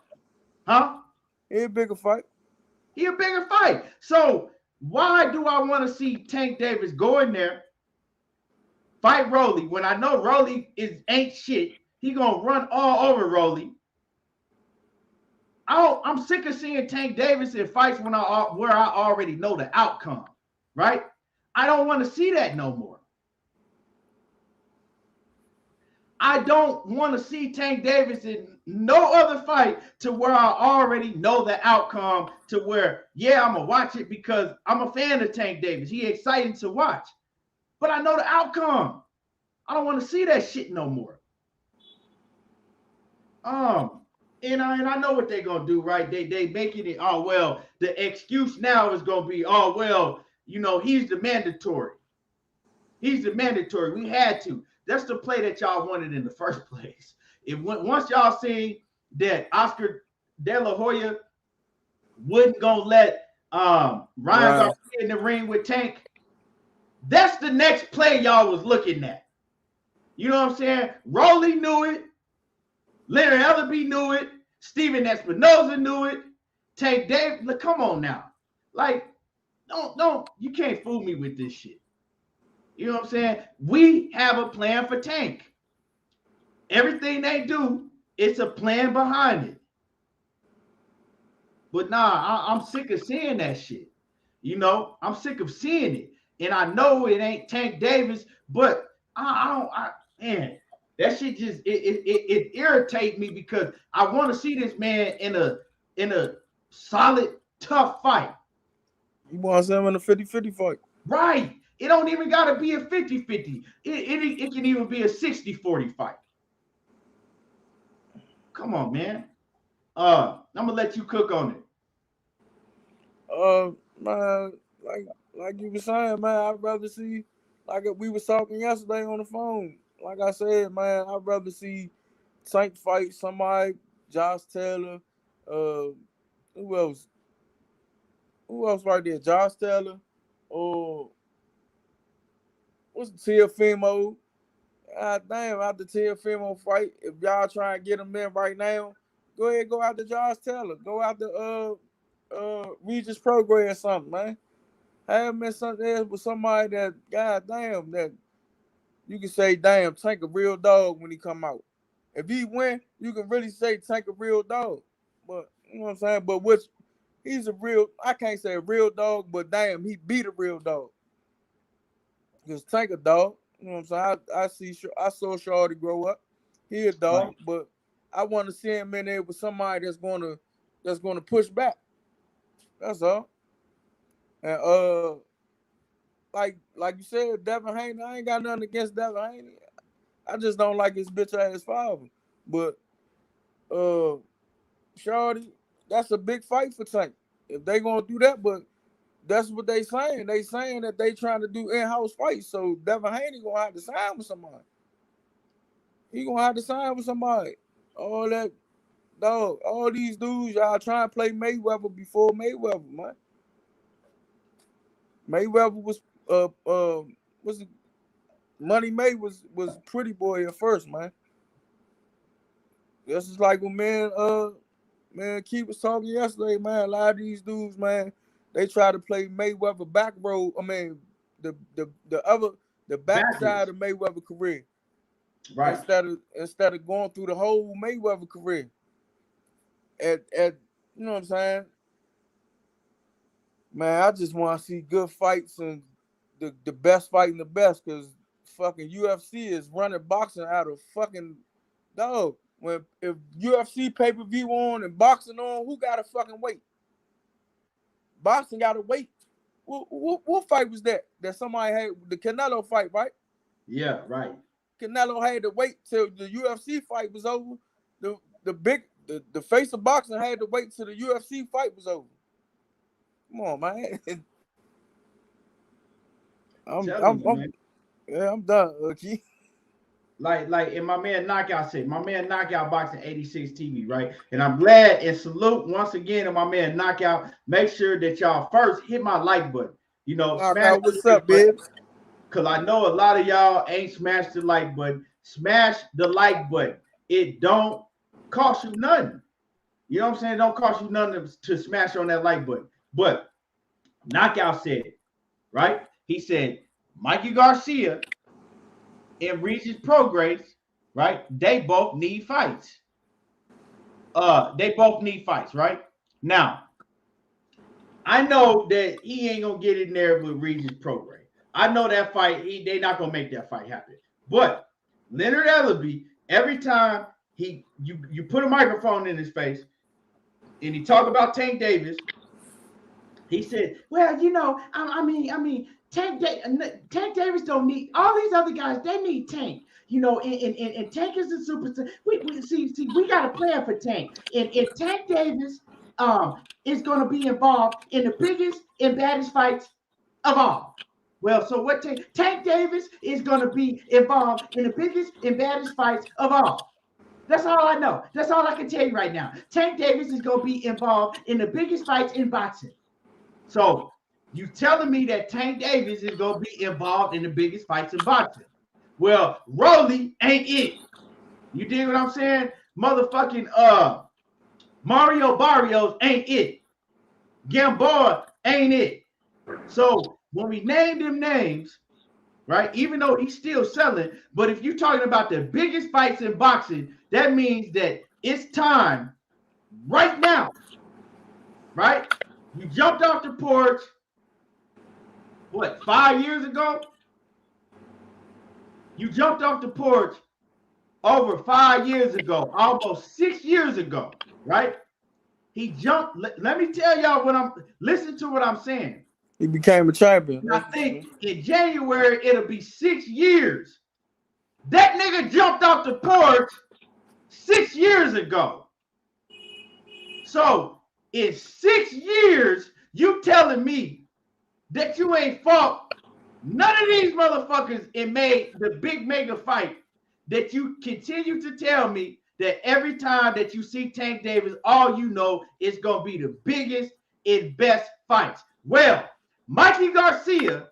Huh? He a bigger fight. He a bigger fight. So why do I want to see Tank Davis go in there, fight Rollie, when I know Rollie ain't shit? He gonna run all over Rollie. I'm sick of seeing Tank Davis in fights where I already know the outcome, right? I don't want to see that no more. I don't want to see Tank Davis in no other fight to where I already know the outcome, to where, yeah, I'm going to watch it because I'm a fan of Tank Davis. He exciting to watch. But I know the outcome. I don't want to see that shit no more. And I know what they're going to do, right? They making it, oh, well, the excuse now is going to be, oh, well, he's the mandatory. He's the mandatory. We had to. That's the play that y'all wanted in the first place. Once y'all see that Oscar De La Hoya wasn't going to let Ryan Garcia in the ring with Tank, that's the next play y'all was looking at. You know what I'm saying? Rollie knew it. Leonard Ellerby knew it. Steven Espinoza knew it. Tank Davis, look, come on now. Like, don't, you can't fool me with this shit. You know what I'm saying? We have a plan for Tank. Everything they do, it's a plan behind it. But nah, I'm sick of seeing that shit. I'm sick of seeing it. And I know it ain't Tank Davis, but man, that shit just it irritates me because I want to see this man in a solid, tough fight. You want to see him in a 50-50 fight. Right. It don't even got to be a 50-50. It can even be a 60-40 fight. Come on, man. I'm going to let you cook on it. Man, like you were saying, man, I'd rather see, like we was talking yesterday on the phone. Like I said, man, I'd rather see Tank fight somebody, Josh Taylor, who else? Who else right there? Josh Taylor, or what's Teofimo? God damn, after Teofimo fight, if y'all try and get him in right now, go ahead, go out to Josh Taylor. Go out to Regis Program or something, man. Have him in something else with somebody that, god damn, that you can say, damn, Tank a real dog when he come out. If he win, you can really say Tank a real dog. But, you know what I'm saying? But he's a real, I can't say a real dog, but damn, he beat a real dog. Because Tank a dog. You know what I'm saying? I saw Shorty grow up. He a dog, right. But I want to see him in there with somebody that's gonna push back. That's all. And like you said, Devin Haney, I ain't got nothing against Devin Haney. I just don't like his bitch ass father. But Shorty, that's a big fight for Tank. If they gonna do that, but that's what they saying. They saying that they trying to do in-house fights. So Devin Haney gonna have to sign with somebody. He gonna have to sign with somebody. All that, dog. All these dudes, y'all trying to play Mayweather before Mayweather, man. Mayweather was Money May was pretty boy at first, man. This is like when man Keith was talking yesterday, man. A lot of these dudes, man, they try to play Mayweather back road. I mean, the backside of Mayweather career, right? Instead of going through the whole Mayweather career. At you know what I'm saying, man. I just want to see good fights and the best fighting the best, because fucking UFC is running boxing out of fucking dog. If UFC pay-per-view on and boxing on, who gotta fucking wait? Boxing gotta wait. What fight was that somebody had? The Canelo fight, right? Yeah, right. Canelo had to wait till the UFC fight was over. The face of boxing had to wait till the UFC fight was over. Come on, man. I'm done, okay. Like and my man Knockout said, my man Knockout boxing 86 TV, right? And I'm glad and salute once again to my man Knockout. Make sure that y'all first hit my like button. You know, smash what's up, babe? Because I know a lot of y'all ain't smashed the like button. Smash the like button. It don't cost you nothing. You know what I'm saying? It don't cost you nothing to smash on that like button. But Knockout said it, right? He said, Mikey Garcia and Regis Prograis, right? They both need fights. They both need fights, right? Now, I know that he ain't gonna get in there with Regis Prograis. I know that fight, they not gonna make that fight happen. But Leonard Ellerbe, every time you put a microphone in his face and he talk about Tank Davis, he said, well, you know, I mean, Tank Davis don't need all these other guys. They need Tank, you know, and Tank is a superstar. We got a plan for Tank, and if Tank Davis is going to be involved in the biggest and baddest fights of all. Well, so what? Tank Davis is going to be involved in the biggest and baddest fights of all. That's all I know. That's all I can tell you right now. Tank Davis is going to be involved in the biggest fights in boxing. So you telling me that Tank Davis is going to be involved in the biggest fights in boxing? Well, Rollie ain't it. You dig what I'm saying? Motherfucking Mario Barrios ain't it. Gamboa ain't it. So when we name them names, right, even though he's still selling, but if you're talking about the biggest fights in boxing, that means that it's time right now, right? You jumped off the porch, what, 5 years ago? You jumped off the porch over 5 years ago, almost 6 years ago, right? He jumped. Let me tell y'all listen to what I'm saying. He became a champion. I think in January, it'll be 6 years. That nigga jumped off the porch 6 years ago. So in 6 years, you telling me that you ain't fought none of these motherfuckers and made the big mega fight, that you continue to tell me that every time that you see Tank Davis, all you know is going to be the biggest and best fights. Well, Mikey Garcia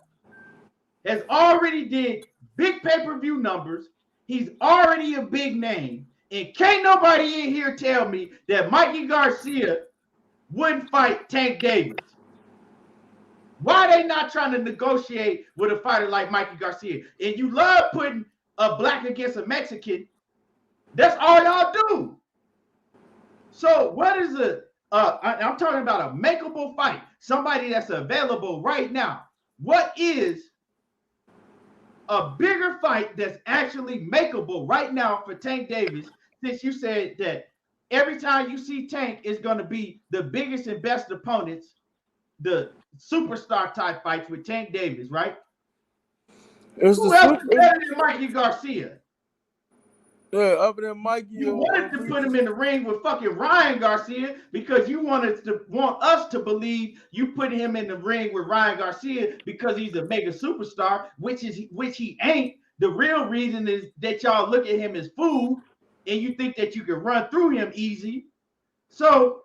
has already did big pay-per-view numbers. He's already a big name. And can't nobody in here tell me that Mikey Garcia wouldn't fight Tank Davis. Why are they not trying to negotiate with a fighter like Mikey Garcia? And you love putting a black against a Mexican. That's all y'all do. So what is I'm talking about a makeable fight, somebody that's available right now. What is a bigger fight that's actually makeable right now for Tank Davis, since you said that every time you see Tank is going to be the biggest and best opponents, the superstar type fights with Tank Davis, right? Who else is better than Mikey Garcia? Yeah, other than Mikey. You wanted to put him in the ring with fucking Ryan Garcia because you want us to believe you put him in the ring with Ryan Garcia because he's a mega superstar, which he ain't. The real reason is that y'all look at him as food and you think that you can run through him easy. So,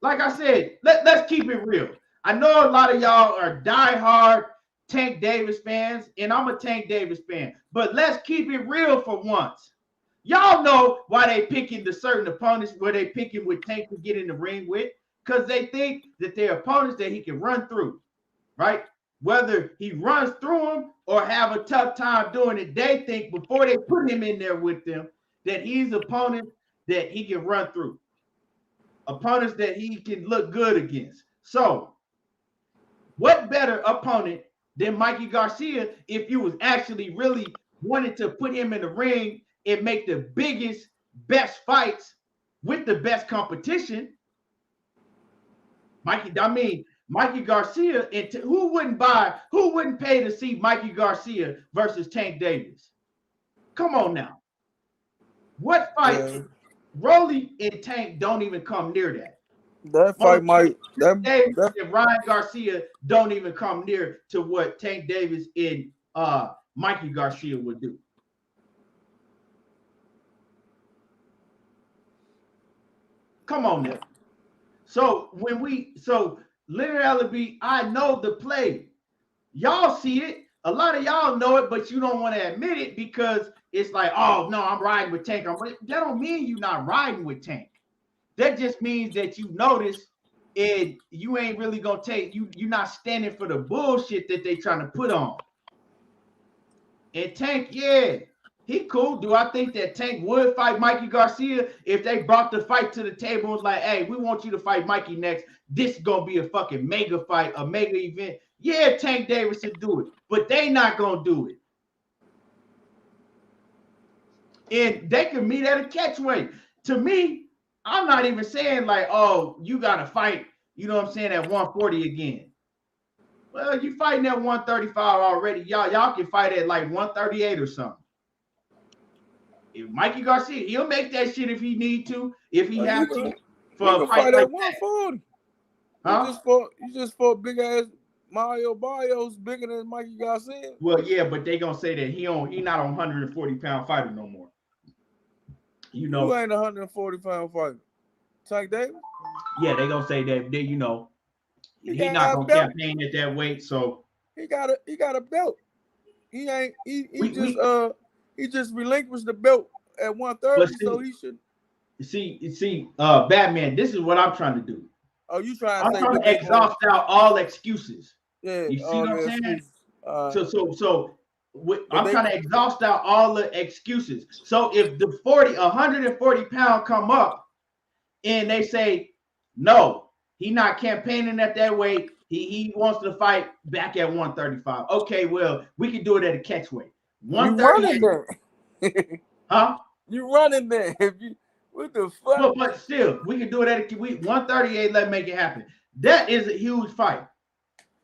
like I said, let's keep it real. I know a lot of y'all are diehard Tank Davis fans, and I'm a Tank Davis fan, but let's keep it real for once. Y'all know why they picking the certain opponents where they picking with Tank to get in the ring with, because they think that they're opponents that he can run through, right? Whether he runs through them or have a tough time doing it, they think before they put him in there with them that he's opponent that he can run through, opponents that he can look good against. So what better opponent than Mikey Garcia if you was actually really wanted to put him in the ring and make the biggest, best fights with the best competition. Mikey Garcia, and who wouldn't pay to see Mikey Garcia versus Tank Davis? Come on now. What fight? Yeah. Rollie and Tank don't even come near that. That fight might Davis and Ryan Garcia don't even come near to what Tank Davis and Mikey Garcia would do. Come on now. So Leonard Ellerbe, I know the play. Y'all see it. A lot of y'all know it, but you don't want to admit it because it's like, oh no, I'm riding with Tank. That don't mean you're not riding with Tank. That just means that you notice and you ain't really gonna take you're not standing for the bullshit that they trying to put on. And Tank, yeah, he cool. Do I think that Tank would fight Mikey Garcia if they brought the fight to the table and was like, hey, we want you to fight Mikey next. This is gonna be a fucking mega fight, a mega event. Yeah, Tank Davis would do it, but they not gonna do it. And they can meet at a catchweight. To me, I'm not even saying like, oh, you gotta fight, you know what I'm saying, at 140 again. Well, you fighting at 135 already. Y'all can fight at like 138 or something. If Mikey Garcia, he'll make that shit if he need to, if he have to. For a fight like at 140. Huh? You just fought big ass Mario Barrios bigger than Mikey Garcia. Well, yeah, but they gonna say that he not a 140-pound fighter no more. You know, who ain't a 140-pound fighter? Tank Davis? Yeah, they gonna say that he not gonna campaign at that weight. So he got a belt. He just relinquished the belt at 130. So he should see Batman. This is what I'm trying to do. Oh, you trying? I'm trying to exhaust out all excuses. Yeah, you see what I'm saying? I'm trying to exhaust out all the excuses. So if the 140-pound come up and they say, no, he not campaigning at that weight. He wants to fight back at 135. Okay, well, we can do it at a catch weight. 138. Huh? You running there. What the fuck? But still, we can do it at 138. Let's make it happen. That is a huge fight.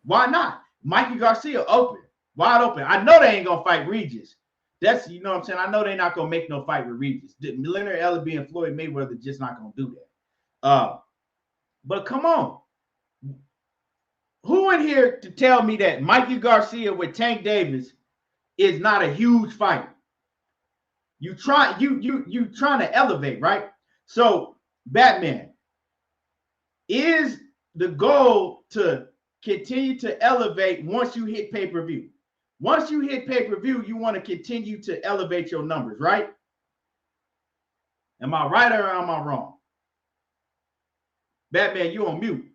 Why not? Mikey Garcia open. Wide open. I know they ain't gonna fight Regis. That's, you know what I'm saying. I know they're not gonna make no fight with Regis. Leonard Ellerbe and Floyd Mayweather just not gonna do that. But come on, who in here to tell me that Mikey Garcia with Tank Davis is not a huge fight? You trying to elevate, right? So Batman, is the goal to continue to elevate once you hit pay-per-view? Once you hit pay-per-view, you want to continue to elevate your numbers, right? Am I right or am I wrong? Batman, you on mute.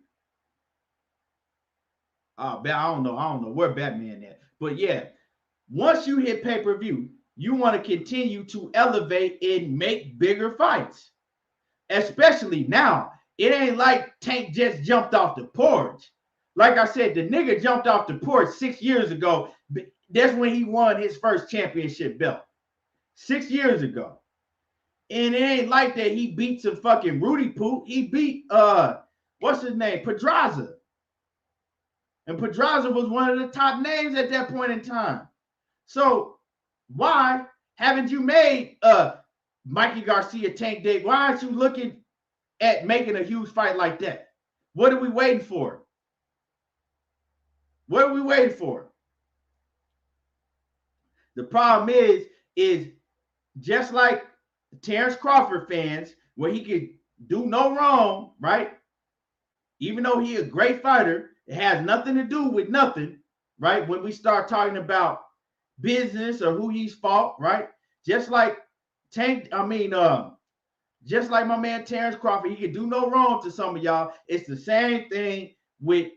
I don't know where Batman at. But yeah, once you hit pay-per-view, you want to continue to elevate and make bigger fights. Especially now. It ain't like Tank just jumped off the porch. Like I said, the nigga jumped off the porch 6 years ago. That's when he won his first championship belt. 6 years ago. And it ain't like that he beat some fucking Rudy Poot. He beat, what's his name? Pedraza. And Pedraza was one of the top names at that point in time. So why haven't you made Mikey Garcia, Tank Davis? Why aren't you looking at making a huge fight like that? What are we waiting for? What are we waiting for? The problem is just like Terrence Crawford fans, where he could do no wrong, right? Even though he a great fighter, it has nothing to do with nothing, right? When we start talking about business or who he's fought, right? Just like just like my man Terrence Crawford, he could do no wrong to some of y'all. It's the same thing with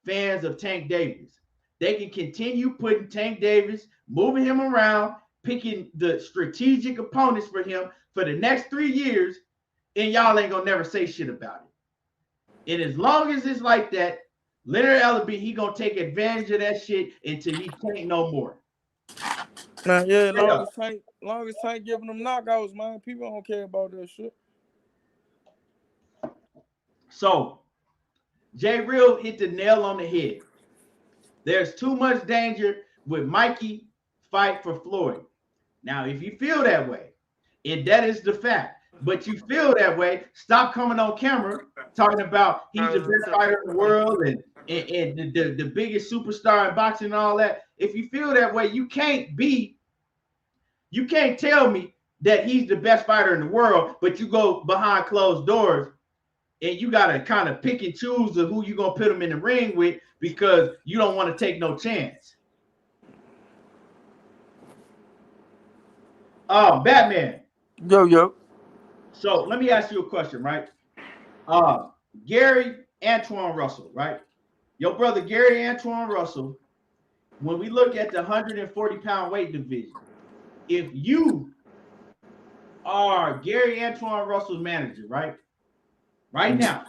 fans of Tank Davis. They can continue putting Tank Davis, moving him around, picking the strategic opponents for him for the next 3 years, and y'all ain't gonna never say shit about it. And as long as it's like that, Leonard Ellerbe, he gonna take advantage of that shit until he can't no more. Nah, yeah, long as Tank giving them knockouts, man, people don't care about that shit. So Jay Real hit the nail on the head. There's too much danger with Mikey fight for Floyd. Now, if you feel that way, and that is the fact, but you feel that way, stop coming on camera talking about he's the best fighter in the world and the biggest superstar in boxing and all that. If you feel that way, you can't tell me that he's the best fighter in the world, but you go behind closed doors and you got to kind of pick and choose of who you're going to put him in the ring with because you don't want to take no chance. Batman. Yo. So let me ask you a question, right? Gary Antoine Russell, right? Your brother Gary Antoine Russell, when we look at the 140-pound weight division, if you are Gary Antoine Russell's manager, right now,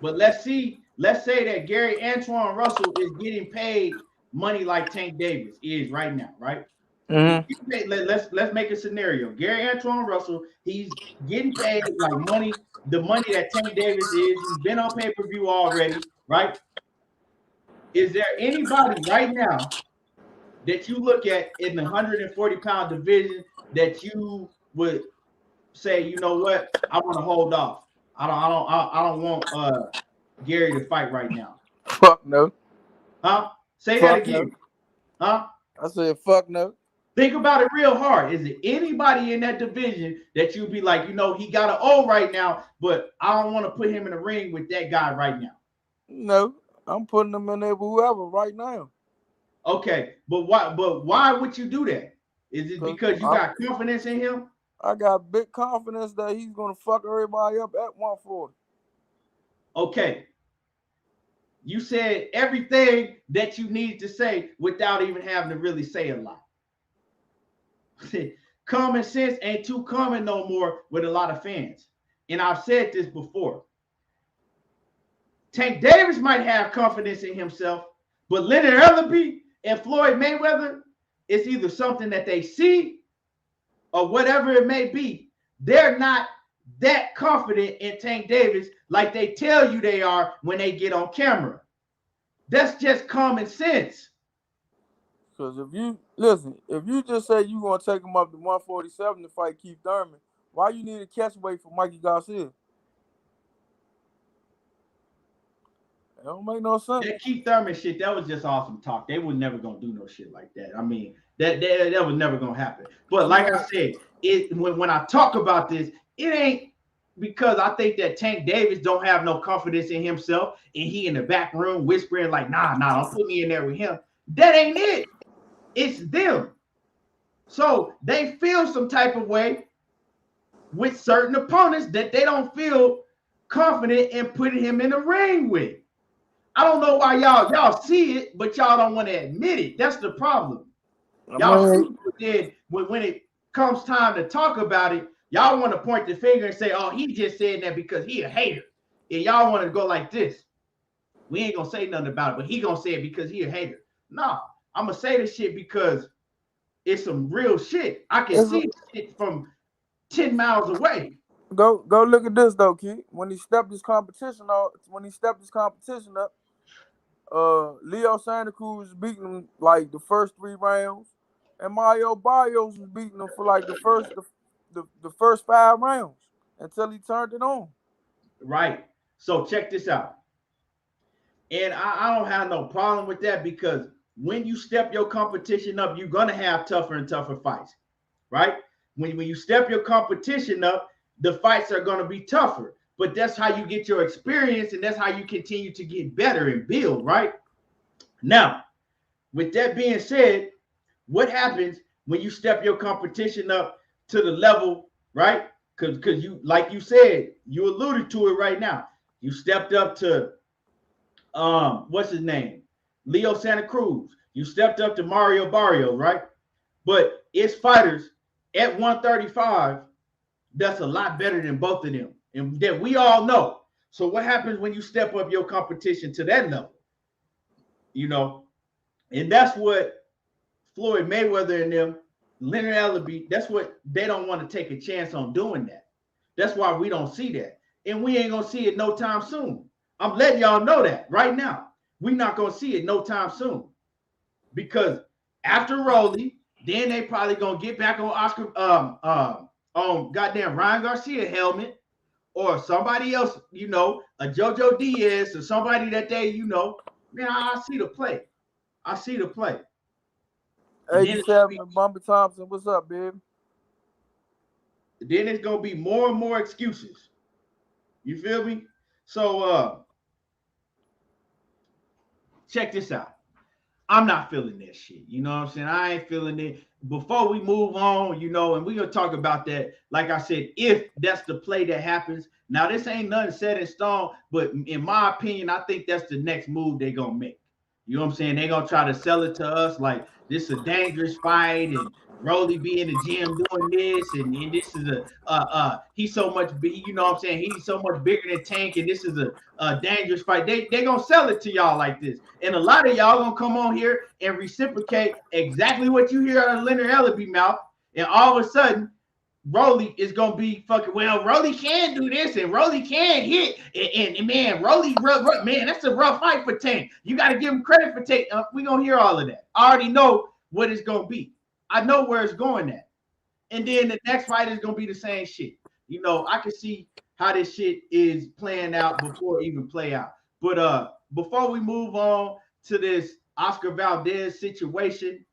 but let's say that Gary Antoine Russell is getting paid money like Tank Davis is right now, right? Mm-hmm. Let's make a scenario. Gary Antoine Russell, he's getting paid like money, the money that Tank Davis is. He's been on pay-per-view already, right? Is there anybody right now that you look at in the 140-pound division that you would say, you know what, I want to hold off? I don't want Gary to fight right now. Fuck no. Huh? Say fuck that again. No. Huh? I said fuck no. Think about it real hard. Is there anybody in that division that you'd be like, you know, he got an O right now, but I don't want to put him in the ring with that guy right now? No, I'm putting him in there with whoever right now. Okay, but why would you do that? Is it because you got confidence in him? I got big confidence that he's gonna fuck everybody up at 140. Okay. You said everything that you needed to say without even having to really say a lot. Common sense ain't too common no more with a lot of fans. And I've said this before. Tank Davis might have confidence in himself, but Leonard Ellerbe and Floyd Mayweather, it's either something that they see or whatever it may be. They're not that confident in Tank Davis like they tell you they are when they get on camera. That's just common sense. Because if you just say you're going to take him up to 147 to fight Keith Thurman, why you need a catch weight for Mikey Garcia? It don't make no sense. That Keith Thurman shit, that was just awesome talk. They were never going to do no shit like that. I mean, that was never going to happen. But like I said, when I talk about this, it ain't because I think that Tank Davis don't have no confidence in himself and he in the back room whispering like, nah, don't put me in there with him. That ain't it. It's them. So they feel some type of way with certain opponents that they don't feel confident in putting him in the ring with. I don't know why y'all see it, but y'all don't want to admit it. That's the problem. Y'all see it, when it comes time to talk about it, y'all want to point the finger and say, oh, he just said that because he a hater. And y'all want to go like this. We ain't going to say nothing about it, but he going to say it because he a hater. No, I'm going to say this shit because it's some real shit. I can see it from 10 miles away. Go look at this, though, kid. When he stepped his competition up, Leo Santa Cruz was beating him like the first 3 rounds, and Mario Barrios was beating him for like the first 5 rounds until he turned it on. Right. So check this out. And I don't have no problem with that because when you step your competition up, you're gonna have tougher and tougher fights, right? When you step your competition up, the fights are gonna be tougher. But that's how you get your experience, and that's how you continue to get better and build, right? Now, with that being said, what happens when you step your competition up to the level, right? Because you, like you said, you alluded to it right now. You stepped up to, what's his name? Leo Santa Cruz. You stepped up to Mario Barrios, right? But it's fighters at 135 that's a lot better than both of them. And that we all know. So what happens when you step up your competition to that level? you know, and that's what Floyd Mayweather and them, Leonard Ellaby, that's what they don't want to take a chance on doing that. That's why we don't see that. And we ain't gonna see it no time soon. I'm letting y'all know that right now. We not gonna see it no time soon. Because after Rollie, then they probably gonna get back on on goddamn Ryan Garcia helmet or somebody else, you know, a JoJo Diaz or somebody that they, you know, man, I see the play. I see the play. And then 87 and Bumby Thompson, what's up, baby? then it's gonna be more and more excuses. You feel me? So check this out. I'm not feeling that shit. You know what I'm saying? I ain't feeling it. Before we move on, you know, and we're gonna talk about that. Like I said, if that's the play that happens. Now, this ain't nothing set in stone, but in my opinion, I think that's the next move they're gonna make. You know what I'm saying? They're gonna try to sell it to us like this is a dangerous fight and Rolly be in the gym doing this, and this is he's so much big, you know what I'm saying? He's so much bigger than Tank, and this is a dangerous fight. They gonna sell it to y'all like this. And a lot of y'all gonna come on here and reciprocate exactly what you hear out of Leonard Ellaby mouth, and all of a sudden Rolly is gonna be fucking well. Rolly can do this and Rolly can hit. And man, Rolly, man, that's a rough fight for Tank. You got to give him credit for Tank. We gonna hear all of that. I already know what it's gonna be. I know where it's going at. And then the next fight is gonna be the same shit. You know, I can see how this shit is playing out before it even play out. But before we move on to this Oscar Valdez situation,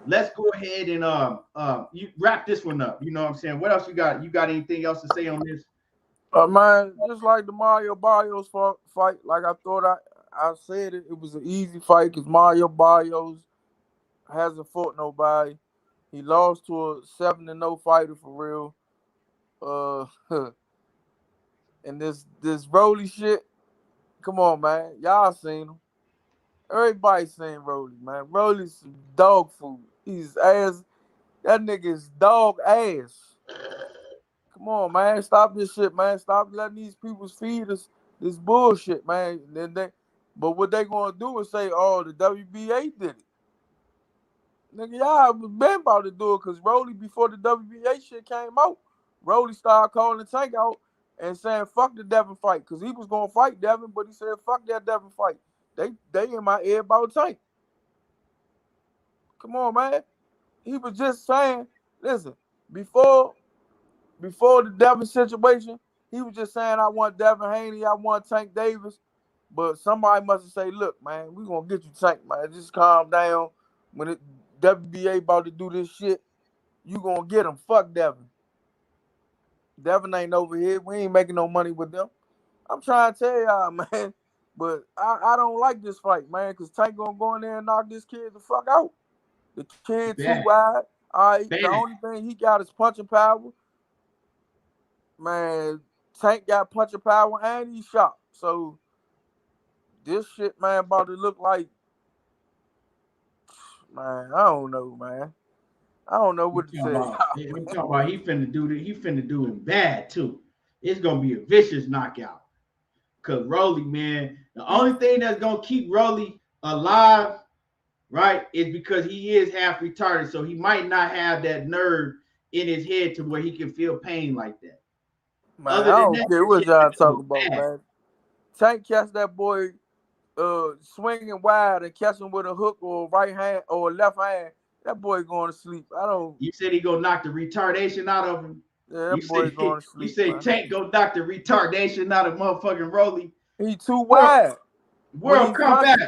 let's go ahead and you wrap this one up. You know what I'm saying? What else you got? You got anything else to say on this? Man, just like the Mario Barrios fight, like I thought I said it was an easy fight because Mario Barrios hasn't fought nobody. He lost to a 7-0 fighter for real. And this Rollie shit, come on, man. Y'all seen him. Everybody seen Rollie, man. Rollie's some dog food. He's ass. That nigga is dog ass. Come on, man. Stop this shit, man. Stop letting these people feed us this bullshit, man. But what they gonna do is say, oh, the WBA did it. Nigga, y'all been about to do it because Rollie, before the WBA shit came out, Rollie started calling Tank out and saying, fuck the Devin fight. Because he was gonna fight Devin, but he said, fuck that Devin fight. They in my ear about Tank. Come on, man. He was just saying, listen, before the Devin situation, he was just saying, I want Devin Haney, I want Tank Davis. But somebody must have said, look, man, we going to get you Tank, man. Just calm down. When the WBA about to do this shit, you going to get him. Fuck Devin. Devin ain't over here. We ain't making no money with them. I'm trying to tell y'all, man. But I don't like this fight, man, because Tank going to go in there and knock this kid the fuck out. The kid too wide. All right, the only thing he got is punching power. Man, Tank got punching power and he's shot. So this shit, man, about to look like, man, I don't know, man. I don't know what to say. I'm talking about he finna do it bad too. It's gonna be a vicious knockout. Cause Rollie, man, the only thing that's gonna keep Rollie alive, right, is because he is half retarded. So he might not have that nerve in his head to where he can feel pain like that. Man, I don't care what y'all talking about, man. Tank catch that boy swinging wide and catch him with a hook or right hand or left hand. That boy going to sleep. You said he gonna knock the retardation out of him. Yeah, that boy going to sleep. You say Tank go knock the retardation out of motherfucking Rollie. He too wide. World come back.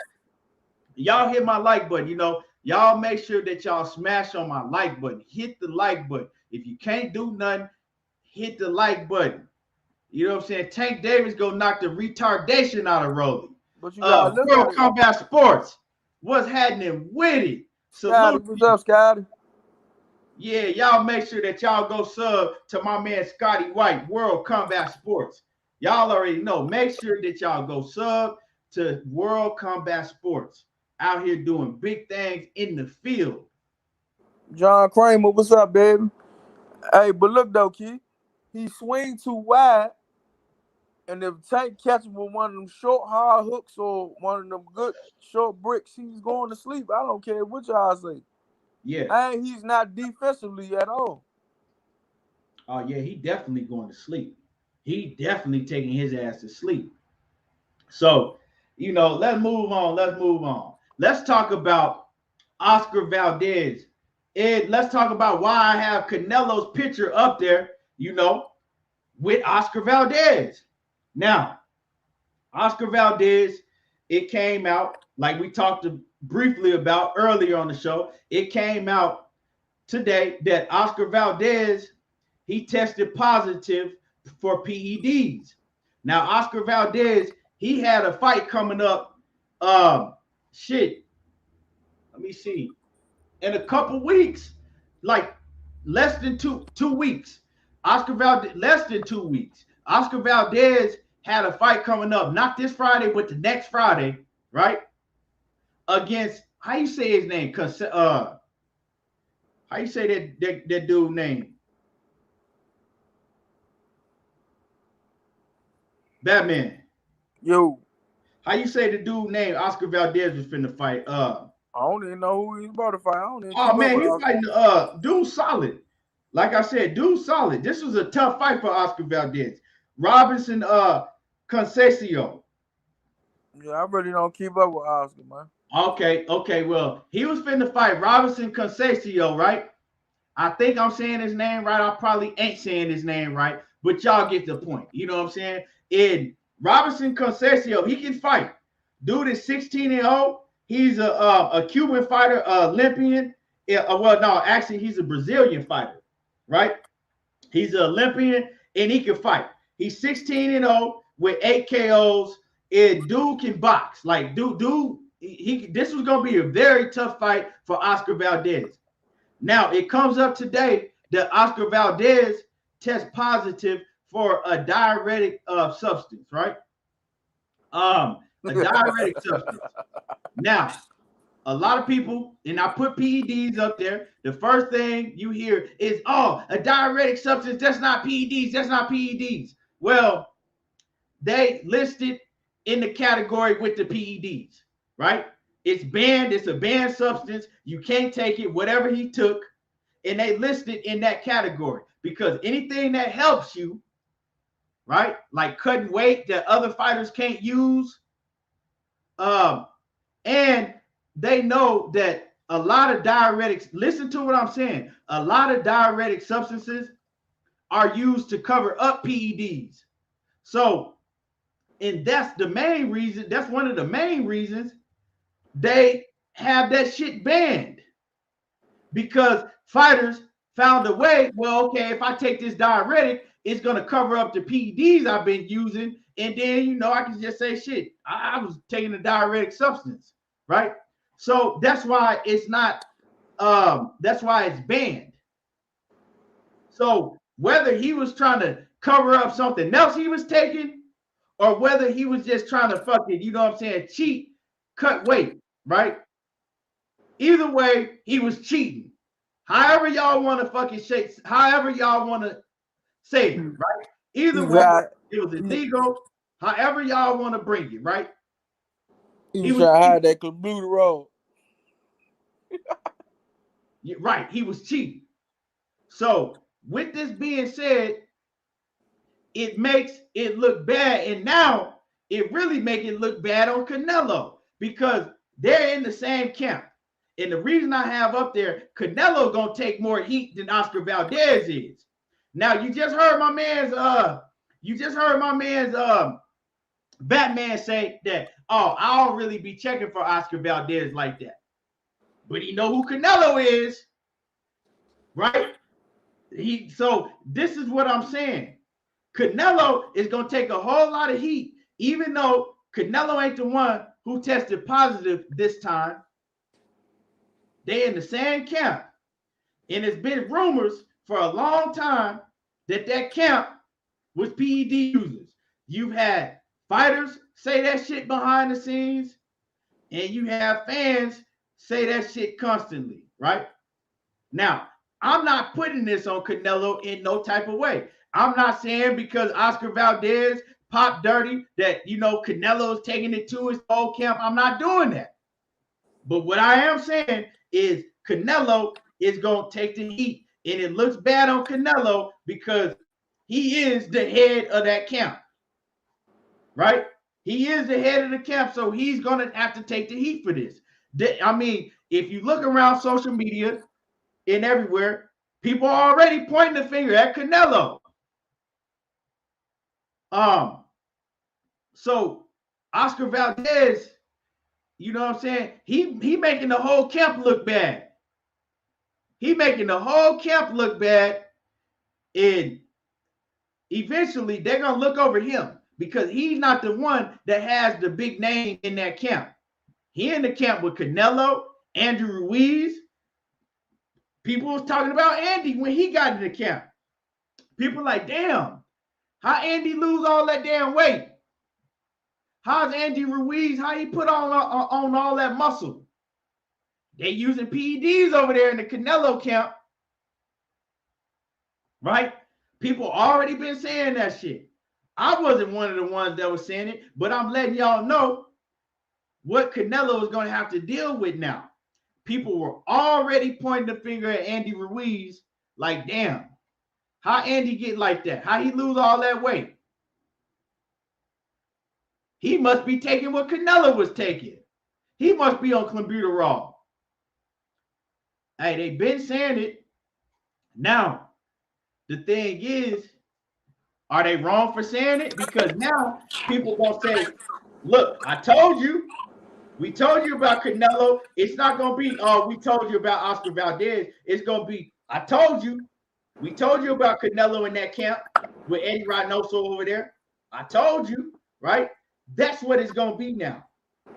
Y'all hit my like button. You know, y'all make sure that y'all smash on my like button. Hit the like button. If you can't do nothing, hit the like button. You know what I'm saying? Tank Davis go knock the retardation out of Rollie. But you gotta look World Combat Sports. What's happening with it? Salute. What's up, Scotty? Yeah, y'all make sure that y'all go sub to my man Scotty White, World Combat Sports. Y'all already know. Make sure that y'all go sub to World Combat Sports. Out here doing big things in the field. John Kramer, what's up, baby? Hey, but look though, Keith. He swing too wide And if Tank catch him with one of them short hard hooks or one of them good short bricks, he's going to sleep. I don't care what y'all say. Yeah. And he's not defensively at all. Oh yeah, he definitely going to sleep. He definitely taking his ass to sleep. So, let's move on. Let's move on. Let's talk about Oscar Valdez. And let's talk about why I have Canelo's picture up there, with Oscar Valdez. Now, Oscar Valdez, it came out, like we talked briefly about earlier on the show, it came out today that Oscar Valdez, he tested positive for PEDs. Now, Oscar Valdez, he had a fight coming up. Let me see. In a couple weeks, like less than two weeks. Oscar Valdez, less than 2 weeks. Oscar Valdez had a fight coming up, not this Friday, but the next Friday, right? Against, how you say his name? How you say that dude name? Batman. Yo. How you say the dude name Oscar Valdez was finna fight? I don't even know who he's about to fight. I don't even Oh man, he's fighting dude solid. Like I said, dude solid. This was a tough fight for Oscar Valdez. Robinson Conceição. Yeah, I really don't keep up with Oscar, man. Okay. Well, he was finna fight Robinson Conceição, right? I think I'm saying his name right. I probably ain't saying his name right, but y'all get the point. You know what I'm saying? In Robinson Conceição, he can fight. Dude is 16-0. He's a Cuban fighter, Olympian. Well, no, actually, he's a Brazilian fighter, right? He's an Olympian, and he can fight. He's 16-0 with 8 KOs, and dude can box. Like, dude, this was going to be a very tough fight for Oscar Valdez. Now, it comes up today that Oscar Valdez tests positive for a diuretic substance, right? A diuretic substance. Now, a lot of people, and I put PEDs up there, the first thing you hear is, oh, a diuretic substance, that's not PEDs, that's not PEDs. Well, they listed in the category with the PEDs, right? It's banned, it's a banned substance, you can't take it, whatever he took, and they listed in that category because anything that helps you, right, like cutting weight that other fighters can't use, and they know that a lot of diuretics, listen to what I'm saying, a lot of diuretic substances are used to cover up PEDs. So, and that's the main reason, that's one of the main reasons they have that shit banned. Because fighters found a way, well, okay, if I take this diuretic, it's going to cover up the PEDs I've been using. And then, I can just say, shit, I was taking a diuretic substance, right? So that's why it's not, that's why it's banned. So whether he was trying to cover up something else he was taking, or whether he was just trying to fucking, cheat, cut weight, right? Either way, he was cheating. However y'all want to fucking shake, however y'all want to say it, right? Either way, it was illegal. However y'all want to bring it, right? He was trying to hide that clenbuterol. Right, he was cheating. So, with this being said, it makes it look bad, and now it really makes it look bad on Canelo because they're in the same camp. And the reason I have up there, Canelo gonna take more heat than Oscar Valdez is. Now you just heard my man's Batman say that, oh, I don't really be checking for Oscar Valdez like that. But he know who Canelo is, right? So this is what I'm saying. Canelo is gonna take a whole lot of heat, even though Canelo ain't the one who tested positive this time. They in the same camp. And it's been rumors for a long time that camp was PED users. You've had fighters say that shit behind the scenes, and you have fans say that shit constantly, right? Now, I'm not putting this on Canelo in no type of way. I'm not saying because Oscar Valdez pop dirty that, Canelo's taking it to his whole camp. I'm not doing that. But what I am saying is Canelo is going to take the heat. And it looks bad on Canelo because he is the head of that camp. Right? He is the head of the camp, so he's going to have to take the heat for this. I mean, if you look around social media and everywhere, people are already pointing the finger at Canelo. So Oscar Valdez, you know what I'm saying? He making the whole camp look bad. He making the whole camp look bad, and eventually they're gonna look over him because he's not the one that has the big name in that camp. He in the camp with Canelo, Andrew Ruiz. People was talking about Andy when he got in the camp. People like, damn, how Andy lose all that damn weight? How's Andy Ruiz? How he put on all that muscle? They using PEDs over there in the Canelo camp, right? People already been saying that shit. I wasn't one of the ones that was saying it, but I'm letting y'all know what Canelo is going to have to deal with now. People were already pointing the finger at Andy Ruiz like, damn, how Andy get like that? How he lose all that weight? He must be taking what Canelo was taking. He must be on clenbuterol. Hey, they've been saying it. Now, the thing is, are they wrong for saying it? Because now people gonna say, look, I told you. We told you about Canelo. It's not gonna be, we told you about Oscar Valdez. It's gonna be, I told you. We told you about Canelo in that camp with Eddie Reynoso over there. I told you, right? That's what it's gonna be now.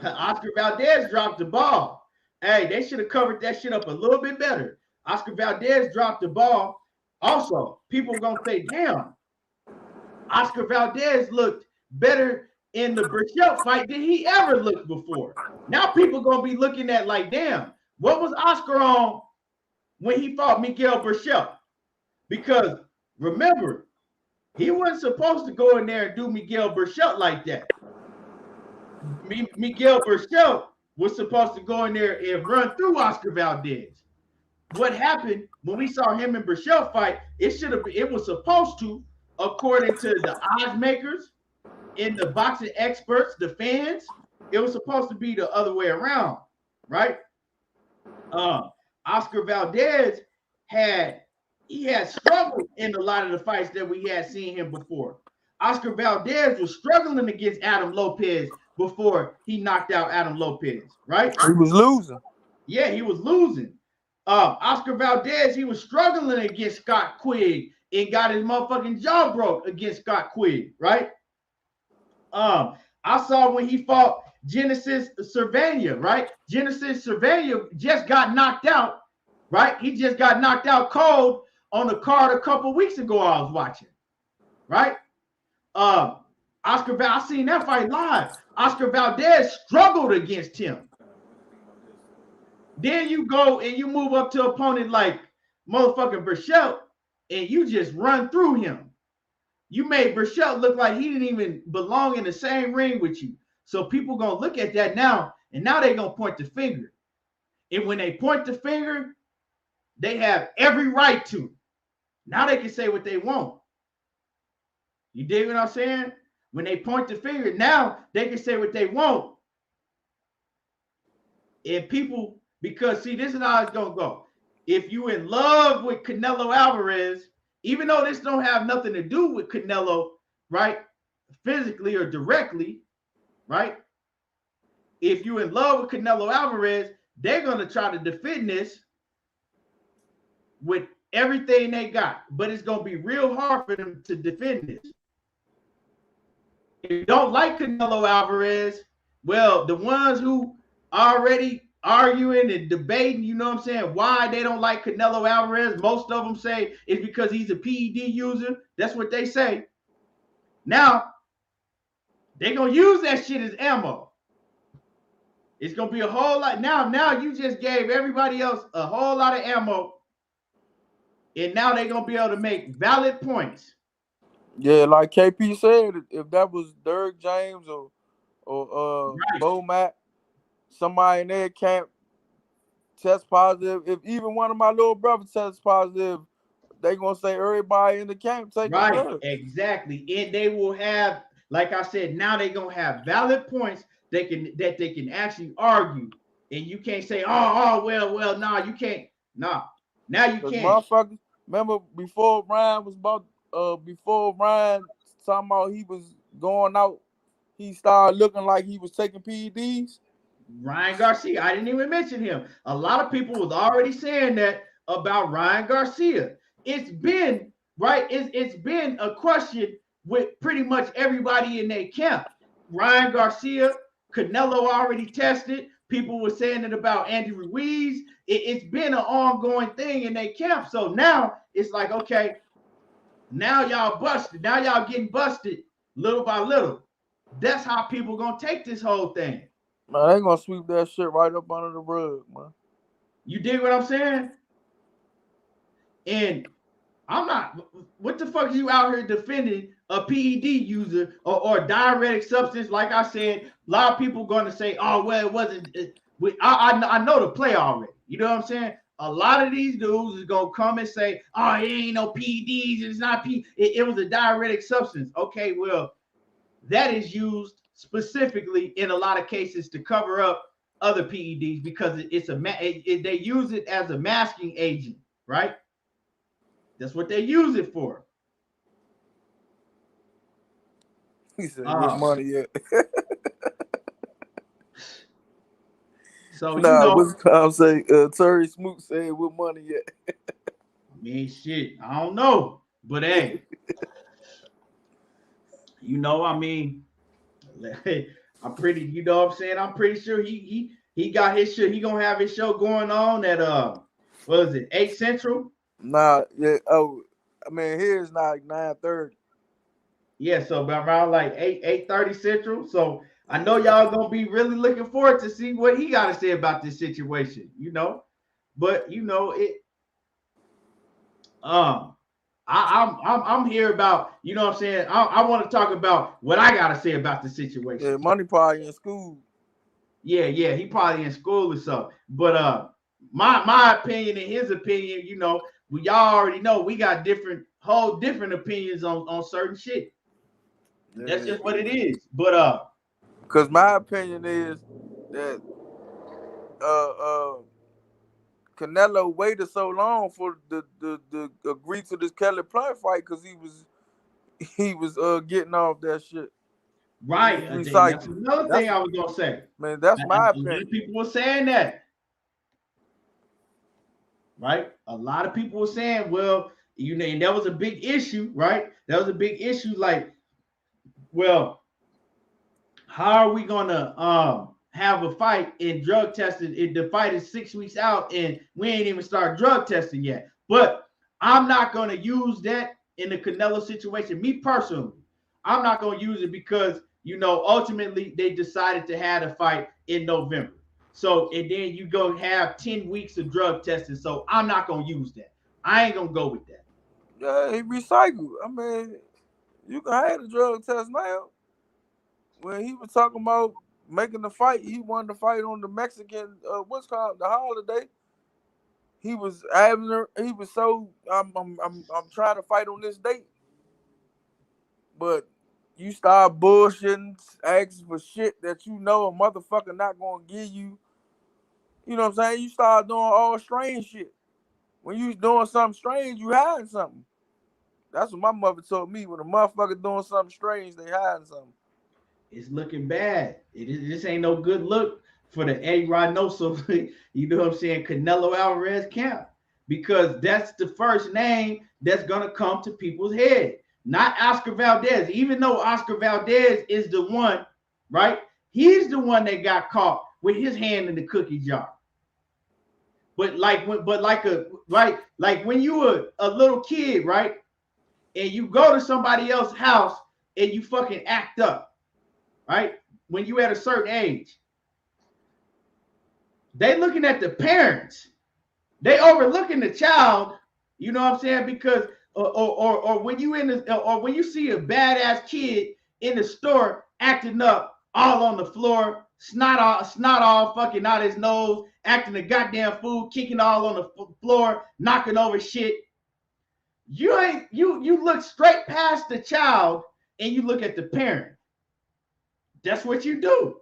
Oscar Valdez dropped the ball. Hey, they should have covered that shit up a little bit better. Oscar Valdez dropped the ball. Also, people are gonna say, damn, Oscar Valdez looked better in the Burchell fight than he ever looked before. Now people are gonna be looking at like, damn, what was Oscar on when he fought Miguel Burchell? Because remember, he wasn't supposed to go in there and do Miguel Burchell like that. Miguel Burchell was supposed to go in there and run through Oscar Valdez. What happened when we saw him and Burchell fight? It was supposed to, according to the odds makers and the boxing experts, the fans, it was supposed to be the other way around, right? Oscar Valdez had struggled in a lot of the fights that we had seen him before. Oscar Valdez was struggling against Adam Lopez before he knocked out Adam Lopez, right? He was losing. Yeah, he was losing. Oscar Valdez, he was struggling against Scott Quigg and got his motherfucking jaw broke against Scott Quigg, right? I saw when he fought Genesis Cervania, right? Genesis Cervania just got knocked out, right? He just got knocked out cold on the card a couple weeks ago I was watching, right? I seen that fight live. Oscar Valdez struggled against him. Then you go and you move up to an opponent like motherfucking Burchell and you just run through him. You made Burchell look like he didn't even belong in the same ring with you. So people gonna look at that now, and now they're gonna point the finger. And when they point the finger, they have every right to. Now they can say what they want. You dig what I'm saying? When they point the finger, now they can say what they want. And people, because see, this is how it's gonna go. If you in love with Canelo Alvarez, even though this don't have nothing to do with Canelo, right? Physically or directly, right? If you're in love with Canelo Alvarez, they're gonna try to defend this with everything they got. But it's gonna be real hard for them to defend this. If you don't like Canelo Alvarez, well, the ones who already arguing and debating, you know what I'm saying, why they don't like Canelo Alvarez, most of them say it's because he's a PED user. That's what they say. Now, they're going to use that shit as ammo. It's going to be a whole lot. Now you just gave everybody else a whole lot of ammo, and now they're going to be able to make valid points Yeah, like KP said, if that was Derrick James or Right, Bo Mack, somebody in their camp test positive. If even one of my little brothers tests positive, they gonna say everybody in the camp taking right, drugs. exactly. And they will have, like I said, now they're gonna have valid points they can actually argue. And you can't say, well, nah, you can't. Nah, now you Cause can. motherfuckers, remember before Ryan talking about he was going out, he started looking like he was taking PEDs. Ryan Garcia. I didn't even mention him. A lot of people was already saying that about Ryan Garcia. It's been right. It's been a question with pretty much everybody in their camp. Ryan Garcia, Canelo already tested. People were saying it about Andy Ruiz. It's been an ongoing thing in their camp. So now it's like, okay, now y'all busted. Now y'all getting busted little by little. That's how people gonna take this whole thing. Man, they gonna sweep that shit right up under the rug, man. You dig what I'm saying? And I'm not. What the fuck are you out here defending a PED user or diuretic substance? Like I said, a lot of people going to say, "Oh, well, it wasn't." I know the play already. You know what I'm saying? A lot of these dudes is gonna come and say, "Oh, it ain't no PEDs. It's not P. It was a diuretic substance." Okay, well, that is used specifically in a lot of cases to cover up other PEDs because they use it as a masking agent, right? That's what they use it for. He said, "With Um, money yet?" so you Nah, know, what's I'm say? Terry Smoot said, "With money yet?" I mean, shit, I don't know, but hey, I mean, I'm pretty, what I'm saying, I'm pretty sure he got his shit. He gonna have his show going on at what is it, 8 Central? Nah, yeah. Oh, I mean, here's like 9:30. Yeah, so about around like 8:30 Central. So I know y'all gonna be really looking forward to see what he got to say about this situation. But it. Um, I'm here about, what I'm saying. I want to talk about what I gotta say about the situation. Yeah, money probably in school. Yeah, he probably in school or so. But my opinion and his opinion, we y'all already know we got whole different opinions on certain shit. That's Yeah. just what it is. But Cause my opinion is that uh uh Canelo waited so long for the agree to this Kelly Plant fight because he was getting off that shit. He was right, that's recycling. another thing That's I was gonna say. man, that's my A lot of opinion. people were saying that, right? A lot of people were saying, well, and that was a big issue, right? That was a big issue. Like, well, how are we gonna have a fight and drug tested? The fight is 6 weeks out and we ain't even started drug testing yet. But I'm not gonna use that in the Canelo situation. Me personally, I'm not gonna use it because ultimately they decided to have a fight in November. So and then you go have 10 weeks of drug testing. So I'm not gonna use that. I ain't gonna go with that. Yeah, he recycled. I mean, you can have the drug test now. When he was talking about making the fight, he wanted to fight on the Mexican what's called the holiday. He was having he was so I'm trying to fight on this date. But you start bullshitting, asking for shit that you know a motherfucker not gonna give you. You know what I'm saying? You start doing all strange shit. When you doing something strange, you hiding something. That's what my mother told me. When a motherfucker doing something strange, they hiding something. It's looking bad. This ain't no good look for the A Rhinoso, you know what I'm saying, Canelo Alvarez camp. Because that's the first name that's gonna come to people's head. Not Oscar Valdez. Even though Oscar Valdez is the one, right? He's the one that got caught with his hand in the cookie jar. Like when you were a little kid, right? And you go to somebody else's house and you fucking act up, right? When you at a certain age, they looking at the parents. They overlooking the child, you know what I'm saying? Because or when you in the or when you see a badass kid in the store acting up all on the floor, snot all fucking out his nose, acting a goddamn fool, kicking all on the floor, knocking over shit. You look straight past the child and you look at the parent. That's what you do.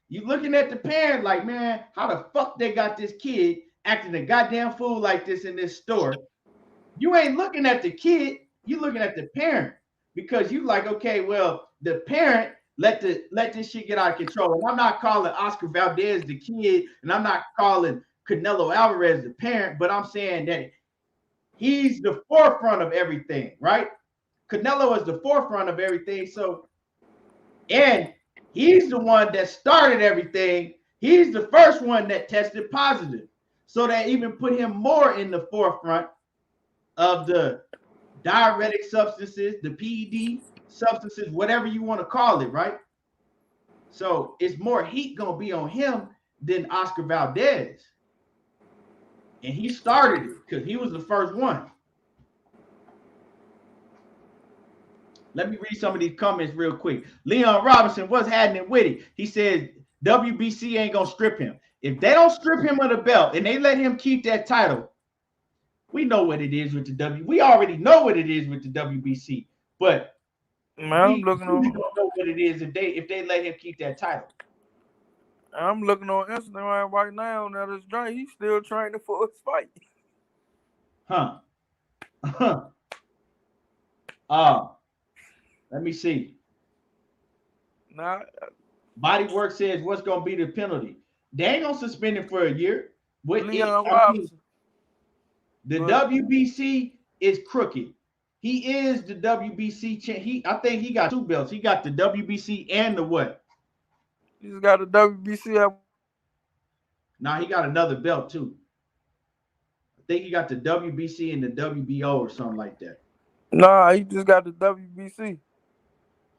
You looking at the parent like, man, how the fuck they got this kid acting a goddamn fool like this in this store? You ain't looking at the kid, you looking at the parent because you like, okay, well, the parent let this shit get out of control. And I'm not calling Oscar Valdez the kid, and I'm not calling Canelo Alvarez the parent, but I'm saying that he's the forefront of everything, right? Canelo is the forefront of everything. So, and he's the one that started everything. He's the first one that tested positive. So that even put him more in the forefront of the diuretic substances, the PED substances, whatever you want to call it, right? So it's more heat gonna be on him than Oscar Valdez. And he started it because he was the first one. Let me read some of these comments real quick. Leon Robinson, what's happening with it? He said WBC ain't gonna strip him. If they don't strip him of the belt and they let him keep that title, we know what it is with the W. We already know what it is with the WBC, but man, we don't know what it is if they let him keep that title. I'm looking on Instagram right now. Now this Dre, he's still training for his fight. Let me see. Nah. Bodywork says what's gonna be the penalty? They ain't gonna suspend him for a year. The WBC is crooked. He is the WBC champ. I think he got 2 belts. He got the WBC and the what? He's got a WBC. Nah, he got another belt too. I think he got the WBC and the WBO or something like that. Nah, he just got the WBC.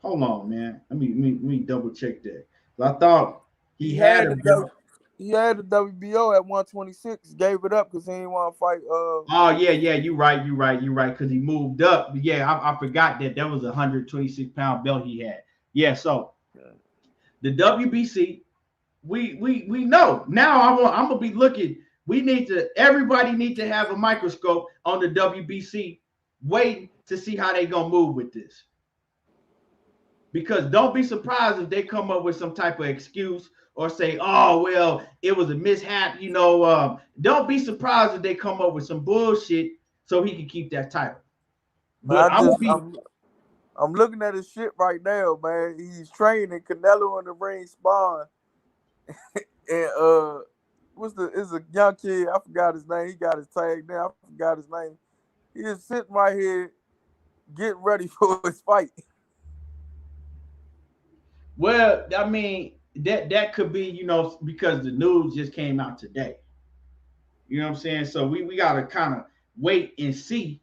Hold on, man. Let me double check that. I thought he had a belt. He had the WBO at 126. Gave it up because he didn't want to fight. Oh yeah, you right. Because he moved up. Yeah, I forgot that was a 126-pound belt he had. Yeah, so the WBC, we know now. I'm gonna be looking. Everybody needs to have a microscope on the WBC, waiting to see how they gonna move with this. Because don't be surprised if they come up with some type of excuse or say, oh, well, it was a mishap. Don't be surprised if they come up with some bullshit so he can keep that title. But I'm looking at his shit right now, man. He's training Canelo in the ring spawn. And it's a young kid. I forgot his name. He got his tag now. I forgot his name. He is sitting right here getting ready for his fight. Well, I mean, that could be, because the news just came out today. You know what I'm saying? So we got to kind of wait and see.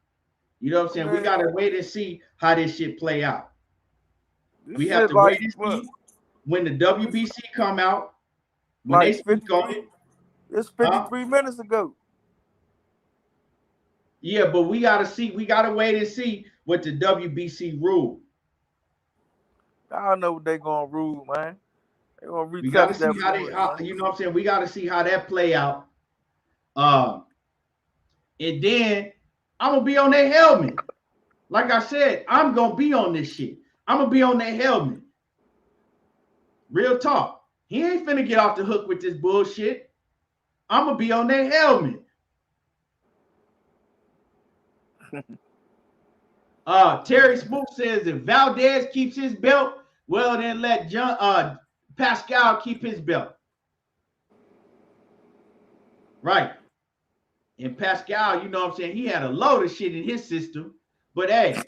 You know what I'm saying? We got to wait and see how this shit play out. We have to wait and see when the WBC come out. When they speak on it. It's 53 minutes ago. Yeah, but we got to see. We got to wait and see what the WBC rule. I don't know what they're going to rule, man. They're going to we got to see how you know what I'm saying? We got to see how that play out. And then I'm going to be on their helmet. Like I said, I'm going to be on this shit. I'm going to be on their helmet. Real talk. He ain't finna get off the hook with this bullshit. I'm going to be on their helmet. Terry Spook says if Valdez keeps his belt, well, then let Pascal keep his belt. Right. And Pascal, you know what I'm saying? He had a load of shit in his system. But hey,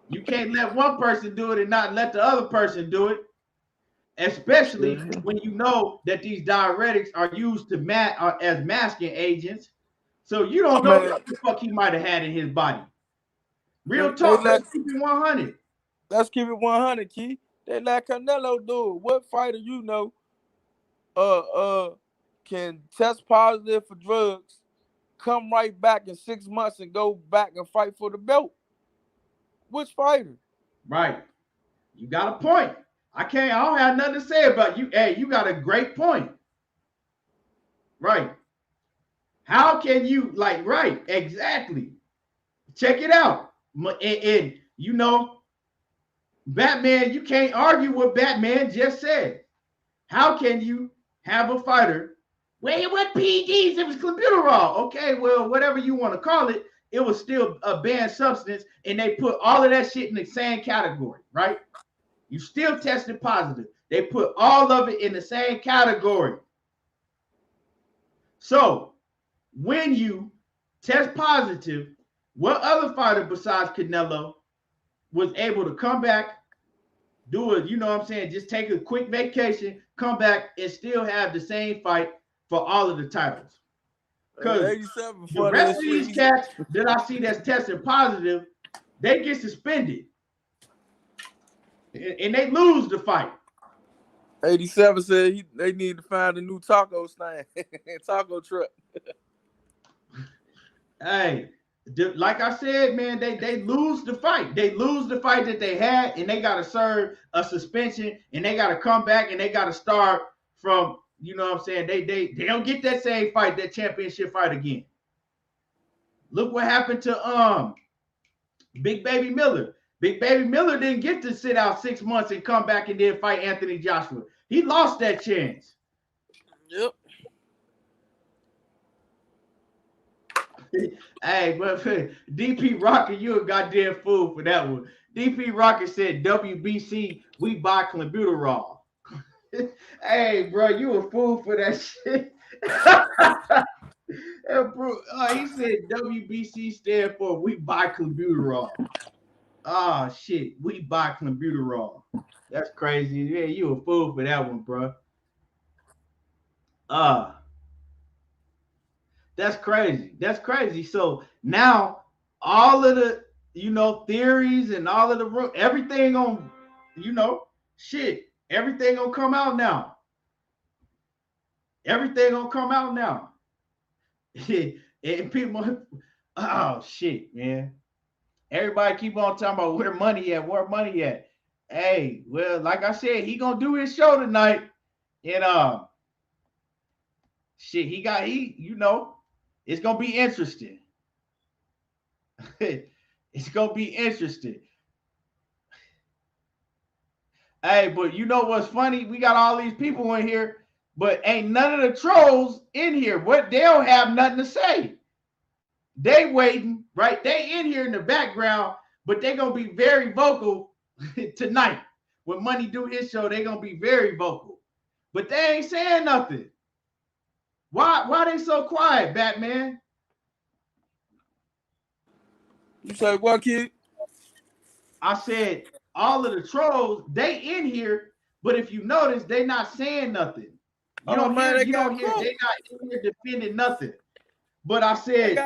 you can't let one person do it and not let the other person do it. Especially when you know that these diuretics are used to as masking agents. So you don't know what the fuck he might have had in his body. Real talk, let's keep it 100. Let's keep it 100, Key. They let Canelo do it. What fighter can test positive for drugs, come right back in 6 months and go back and fight for the belt? Which fighter? Right. You got a point. I don't have nothing to say about you. Hey, you got a great point. Right. How can you right? Exactly. Check it out. And you know, Batman, you can't argue what Batman just said. How can you have a fighter? Well, it was PEDs, it was clenbuterol. Okay, well, whatever you want to call it, it was still a banned substance, and they put all of that shit in the same category, right? You still tested positive. They put all of it in the same category. So when you test positive, what other fighter besides Canelo was able to come back, do it, you know what I'm saying, just take a quick vacation, come back, and still have the same fight for all of the titles? Because the rest of these cats that I see that's testing positive, they get suspended. And they lose the fight. 87 said they need to find a new taco stand, taco truck. Hey, like I said, man, they lose the fight. They lose the fight that they had, and they got to serve a suspension, and they got to come back, and they got to start from, you know what I'm saying? They don't get that same fight, that championship fight again. Look what happened to Big Baby Miller. Big Baby Miller didn't get to sit out 6 months and come back and then fight Anthony Joshua. He lost that chance. Yep. Hey, but DP Rocker, you a goddamn fool for that one. DP Rocker said, WBC, we buy clenbuterol. Hey, bro, you a fool for that shit. Bro, he said WBC stand for we buy clenbuterol. Oh shit, we buy clenbuterol. That's crazy. Yeah, you a fool for that one, bro. That's crazy. That's crazy. So now all of the, you know, theories and all of the everything on, you know, shit, everything gonna come out now. Everything gonna come out now. And people, oh shit, man. Everybody keep on talking about where money at. Hey, well, like I said, he gonna do his show tonight. And shit, you know, it's gonna be interesting. It's gonna be interesting. Hey, but you know what's funny? We got all these people in here, but ain't none of the trolls in here. What, they don't have nothing to say. They waiting, right? They in here in the background, but they gonna be very vocal tonight. When Money do his show, they gonna be very vocal. But they ain't saying nothing. Why they so quiet, Batman? You say what, kid? I said all of the trolls, they in here, but if you notice, they not saying nothing. They not in here defending nothing. But I said,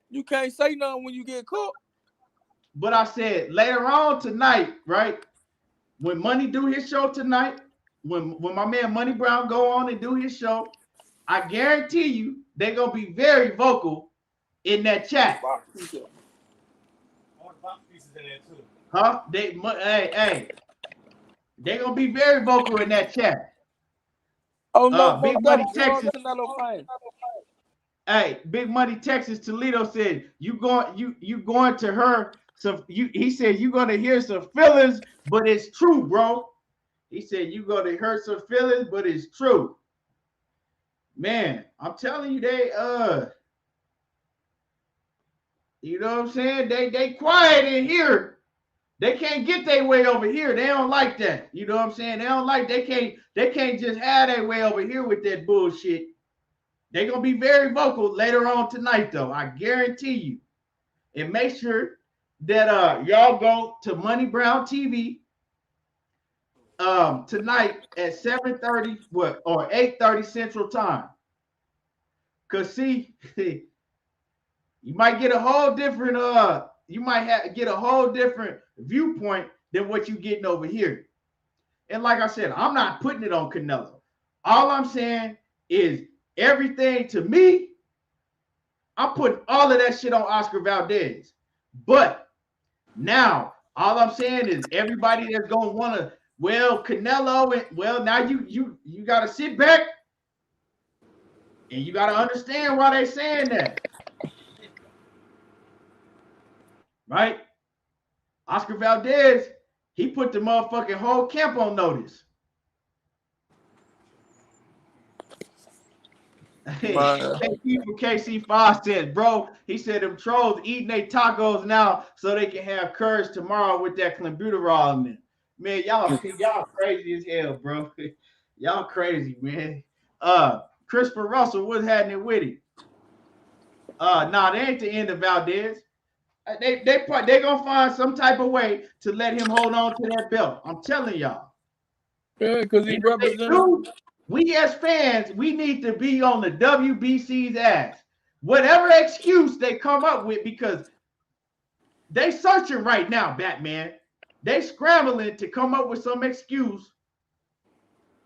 you can't say nothing when you get caught. But I said later on tonight, right? When Money do his show tonight, when my man Money Brown go on and do his show, I guarantee you they're gonna be very vocal in that chat. Huh? They're gonna be very vocal in that chat. Oh no, Big Money Texas. Hey, Big Money Texas Toledo said you going to her some. He said you gonna hear some feelings, but it's true, bro. He said you gonna hurt some feelings, but it's true. Man, I'm telling you, they you know what I'm saying? They quiet in here. They can't get their way over here. They don't like that. You know what I'm saying? They don't like, they can't just have their way over here with that bullshit. They're gonna be very vocal later on tonight, though. I guarantee you. And make sure that y'all go to Money Brown TV tonight at 7:30 or 8:30 Central Time. Cause see, you might get a whole different get a whole different viewpoint than what you getting over here. And like I said, I'm not putting it on Canelo. All I'm saying is everything to me, I'm putting all of that shit on Oscar Valdez. But Now, all I'm saying is everybody that's gonna want to, well, Canelo, and well, now you got to sit back and you got to understand why they saying that, right? Oscar Valdez, he put the motherfucking whole camp on notice. KP from KC5 said, bro, he said them trolls eating their tacos now so they can have courage tomorrow with that clenbuterol in them. Man, y'all crazy as hell, bro. Y'all crazy, man. Christopher Russell, what's happening with it? Nah, they ain't the end of Valdez. They gonna find some type of way to let him hold on to that belt. I'm telling y'all. Yeah, because he represents. We as fans, we need to be on the WBC's ass. Whatever excuse they come up with, because they searching right now, Batman. They scrambling to come up with some excuse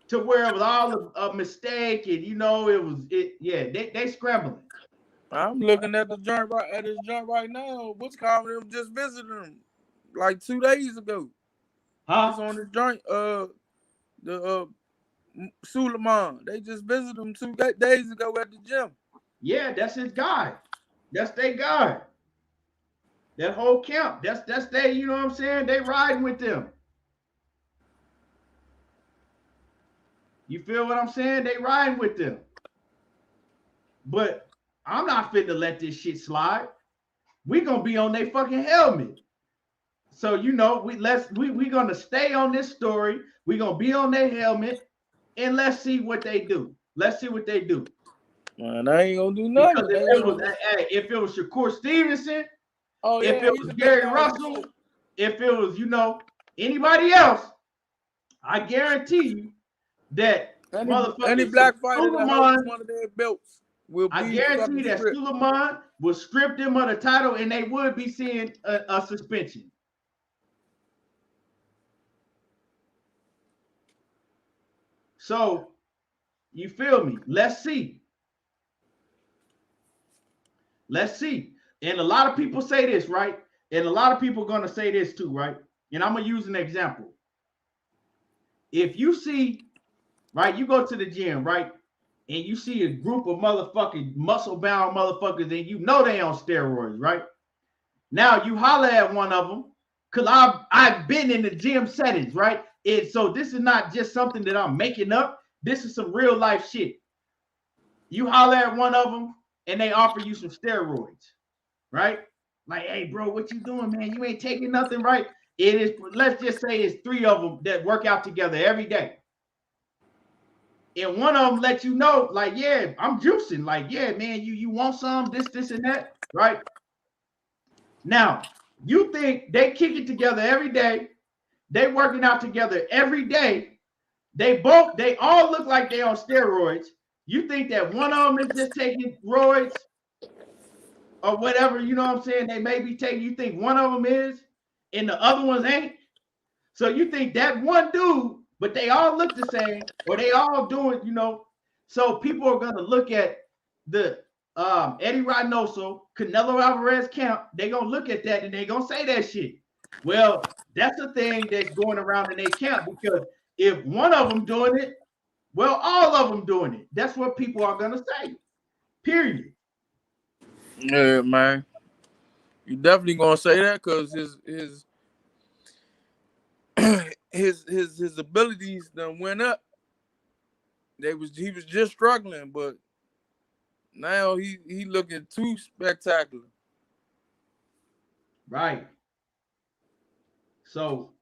to where it was all a mistake, and they scrambling. I'm looking at the joint right now. What's calling him just visited him like 2 days ago. Huh? It's on the joint. The Suleiman. They just visited him 2 days ago at the gym. Yeah, that's his guy. That's their guy. That whole camp. That's they. You know what I'm saying? They riding with them. You feel what I'm saying? They riding with them. But I'm not fit to let this shit slide. We gonna be on their fucking helmet. So we gonna stay on this story. We gonna be on their helmet, and let's see what they do. Let's see what they do. Man, I ain't gonna do nothing. Because if it was Shakur Stevenson, if it was Gary Russell, if it was anybody else, I guarantee you that any black fighter that holds one of their belts will be. I guarantee that Suleiman will strip them of the title, and they would be seeing a suspension. So, you feel me? Let's see. Let's see. And a lot of people say this, right? And a lot of people are going to say this too, right? And I'm going to use an example. If you see, right, you go to the gym, right? And you see a group of motherfucking muscle-bound motherfuckers, and you know they on steroids, right? Now you holler at one of them, because I've been in the gym settings, right? And so this is not just something that I'm making up. This is some real life shit. You holler at one of them, and they offer you some steroids, right? Like, hey, bro, what you doing, man? You ain't taking nothing, right? It is, let's just say it's 3 of them that work out together every day. And one of them let you know, like, yeah, I'm juicing. Like, yeah, man, you want some, this, and that, right? Now, you think they kick it together every day. They working out together every day. They all look like they on steroids. You think that one of them is just taking roids or whatever, you know what I'm saying? They may be taking, you think one of them is and the other ones ain't. So you think that one dude, but they all look the same, or they all doing, So people are gonna look at the Eddie Reynoso, Canelo Alvarez camp. They gonna look at that and they gonna say that shit. Well, that's the thing that's going around in their camp, because if one of them doing it, well, all of them doing it. That's what people are gonna say. Period. Yeah, man. You definitely gonna say that because his abilities done went up. He was just struggling, but now he looking too spectacular. Right. So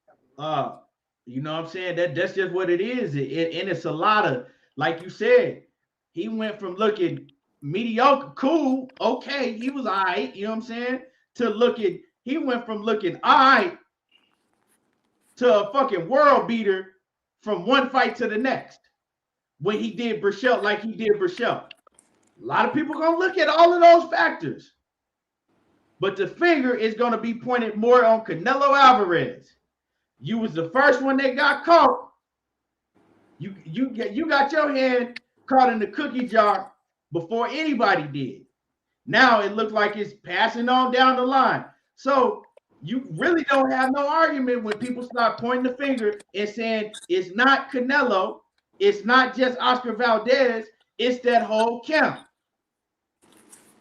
you know what I'm saying? That's just what it is. And it's a lot of, like you said, he went from looking mediocre, cool, okay, he was all right, you know what I'm saying? He went from looking all right to a fucking world beater from one fight to the next. When he did Burchell like he did Burchell. A lot of people gonna look at all of those factors. But the finger is gonna be pointed more on Canelo Alvarez. You was the first one that got caught. You got your hand caught in the cookie jar before anybody did. Now it looks like it's passing on down the line. So You really don't have no argument when people start pointing the finger and saying it's not Canelo, it's not just Oscar Valdez, it's that whole camp.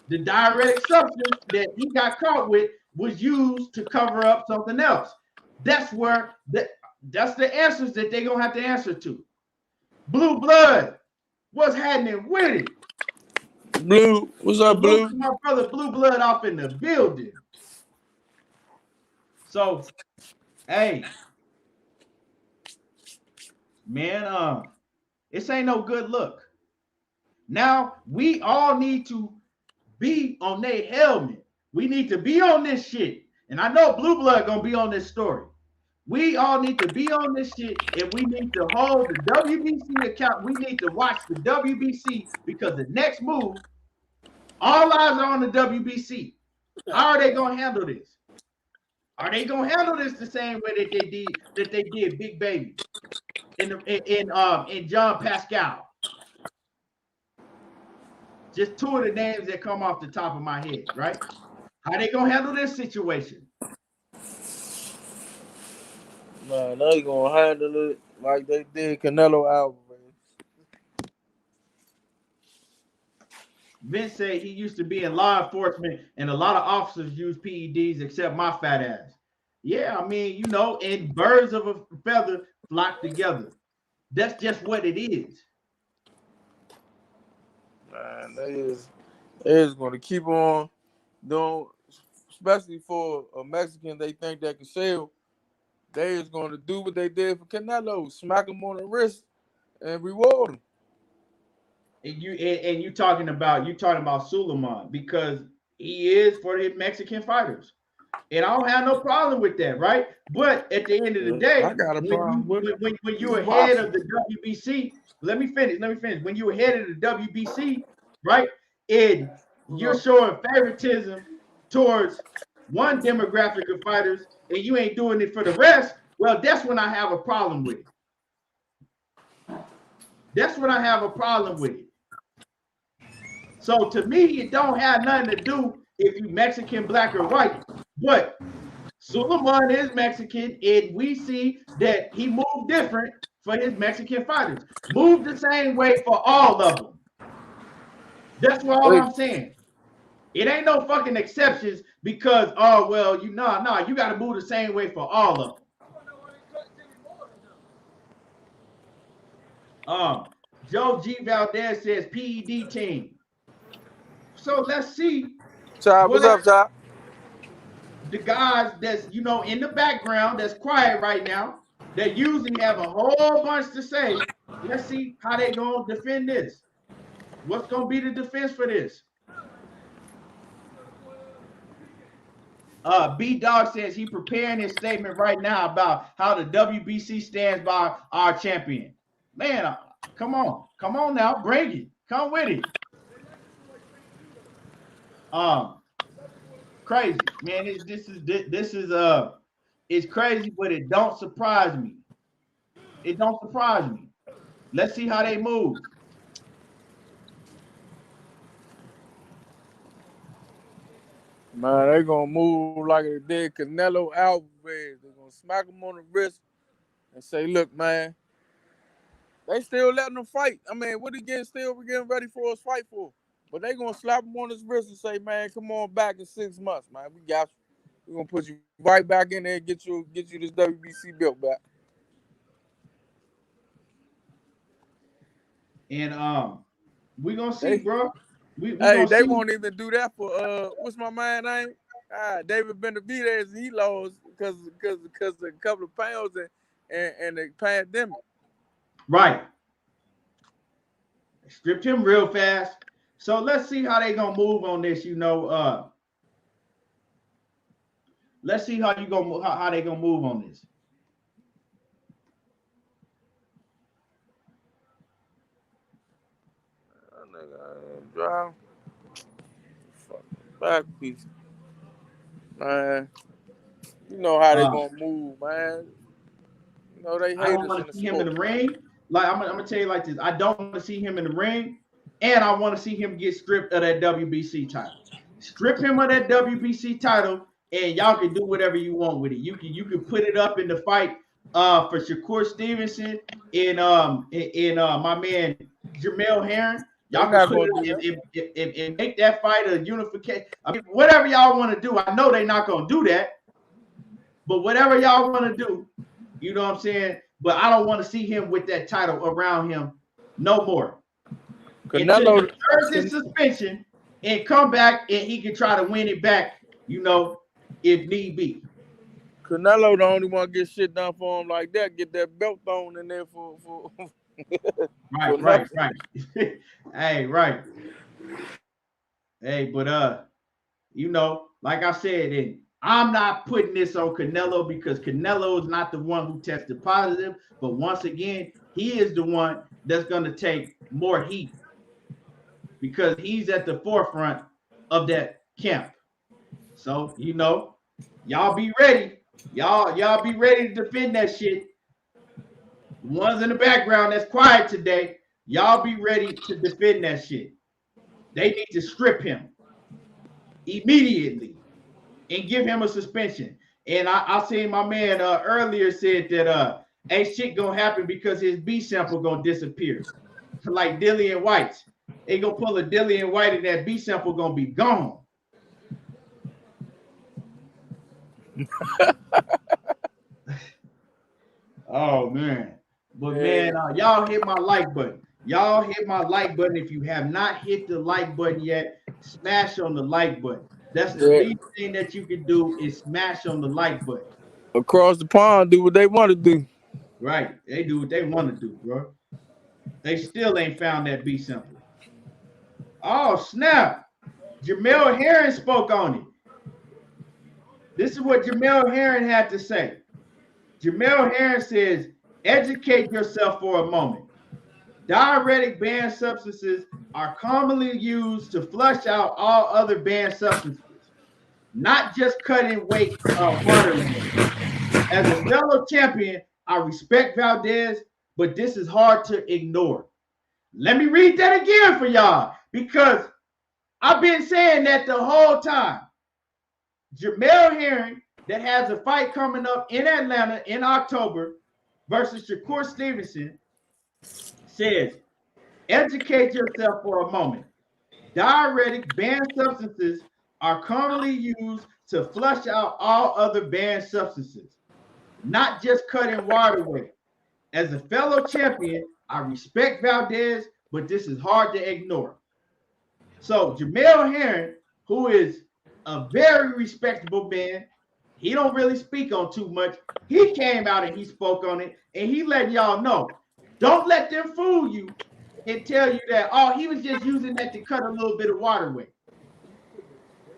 The diuretic substance that he got caught with was used to cover up something else. That's the answers that they're gonna have to answer to. Blue blood, what's happening with it? Blue, what's up, Blue? My brother Blue Blood off in the building. So, hey, man, this ain't no good look. Now we all need to be on their helmet. We need to be on this shit. And I know Blue Blood gonna be on this story. We all need to be on this shit, and we need to hold the WBC account. We need to watch the WBC because the next move, all eyes are on the WBC. How are they gonna handle this? Are they gonna handle this the same way that they did Big Baby in John Pascal? Just two of the names that come off the top of my head, right? How they gonna handle this situation? Man, they gonna handle it like they did Canelo Alvarez. Vince said he used to be in law enforcement, and a lot of officers use PEDs except my fat ass. Yeah, I mean, you know, and birds of a feather flock together. That's just what it is. Man, they is going to keep on doing, especially for a Mexican they think they can sell. They is going to do what they did for Canelo, smack him on the wrist and reward him. And you talking about Suleiman because he is for the Mexican fighters. And I don't have no problem with that, right? But at the end of the day, I got a problem when you're ahead of the WBC, let me finish. When you're ahead of the WBC, right? And you're showing favoritism towards one demographic of fighters and you ain't doing it for the rest, well, that's when I have a problem with it. That's when I have a problem with it. So to me, it don't have nothing to do if you Mexican, black, or white. But Suleiman is Mexican, and we see that he moved different for his Mexican fighters. Moved the same way for all of them. That's what all I'm saying. It ain't no fucking exceptions because, oh, well, you got to move the same way for all of them. Joe G. Valdez says PED team. So let's see. Chop, what's up, Chop? The guys that's, in the background that's quiet right now, that usually have a whole bunch to say. Let's see how they going to defend this. What's going to be the defense for this? B-Dog says he preparing his statement right now about how the WBC stands by our champion. Man, come on now, bring it. Come with it. Crazy, man. It's crazy, but it don't surprise me. It don't surprise me. Let's see how they move. Man, they're gonna move like they did Canelo Alvarez. They're gonna smack him on the wrist and say, "Look, man, they still letting him fight. I mean, what we're getting ready for us fight for." But they gonna slap him on his wrist and say, "Man, come on back in 6 months, man. We got you. We're gonna put you right back in there and get you this WBC belt back." And we gonna see, bro. They won't even do that for what's my man name? David Benavidez. He lost because of a couple of pounds and the pandemic. Right. Stripped him real fast. So let's see how they gonna move on this. Let's see how they gonna move on this. Drive. Fucking back piece. Man. You know how they gonna move, man. You know they hate us. I don't want to see him in the ring. Like I'm gonna tell you like this. I don't want to see him in the ring, and I want to see him get stripped of that WBC title. Strip him of that WBC title, and y'all can do whatever you want with it. You can put it up in the fight for Shakur Stevenson and my man Jamel Herring. They Y'all can not put gonna it do up that. and make that fight a unification. I mean, whatever y'all want to do. I know they're not gonna do that, but whatever y'all want to do, you know what I'm saying? But I don't want to see him with that title around him no more until he Canelo, serves his suspension and come back and he can try to win it back, you know, if need be. Canelo the only one get shit done for him like that. Get that belt thrown in there for for Right. nothing. Hey, right. Hey, but you know, like I said, and I'm not putting this on Canelo because Canelo is not the one who tested positive, but once again, he is the one that's going to take more heat because he's at the forefront of that camp. So, you know, y'all be ready. Y'all be ready to defend that shit. The ones in the background that's quiet today, y'all be ready to defend that shit. They need to strip him immediately and give him a suspension. And I seen my man earlier said that ain't shit gonna happen because his B sample gonna disappear. Like Dillian White's. They gonna pull a Dillian White and that B sample gonna be gone. Oh man. But man, y'all hit my like button. Y'all hit my like button. If you have not hit the like button yet, smash on the like button. That's the Yeah. least thing that you can do is smash on the like button. Across the pond, do what they want to do. Right. They do what they want to do, bro. They still ain't found that B simple. Oh, snap. Jamel Herring spoke on it. This is what Jamel Herring had to say. Jamel Herring says, educate yourself for a moment. Diuretic banned substances are commonly used to flush out all other banned substances, not just cutting weight water lane. As a fellow champion, I respect Valdez, but this is hard to ignore. Let me read that again for y'all because I've been saying that the whole time. Jamel Herring, that has a fight coming up in Atlanta in October versus Shakur Stevenson, says, educate yourself for a moment. Diuretic banned substances are commonly used to flush out all other banned substances, not just cutting water away. As a fellow champion, I respect Valdez, but this is hard to ignore. So Jamel Herring, who is a very respectable man, he don't really speak on too much. He came out and he spoke on it, and he let y'all know. Don't let them fool you and tell you that, oh, he was just using that to cut a little bit of water away.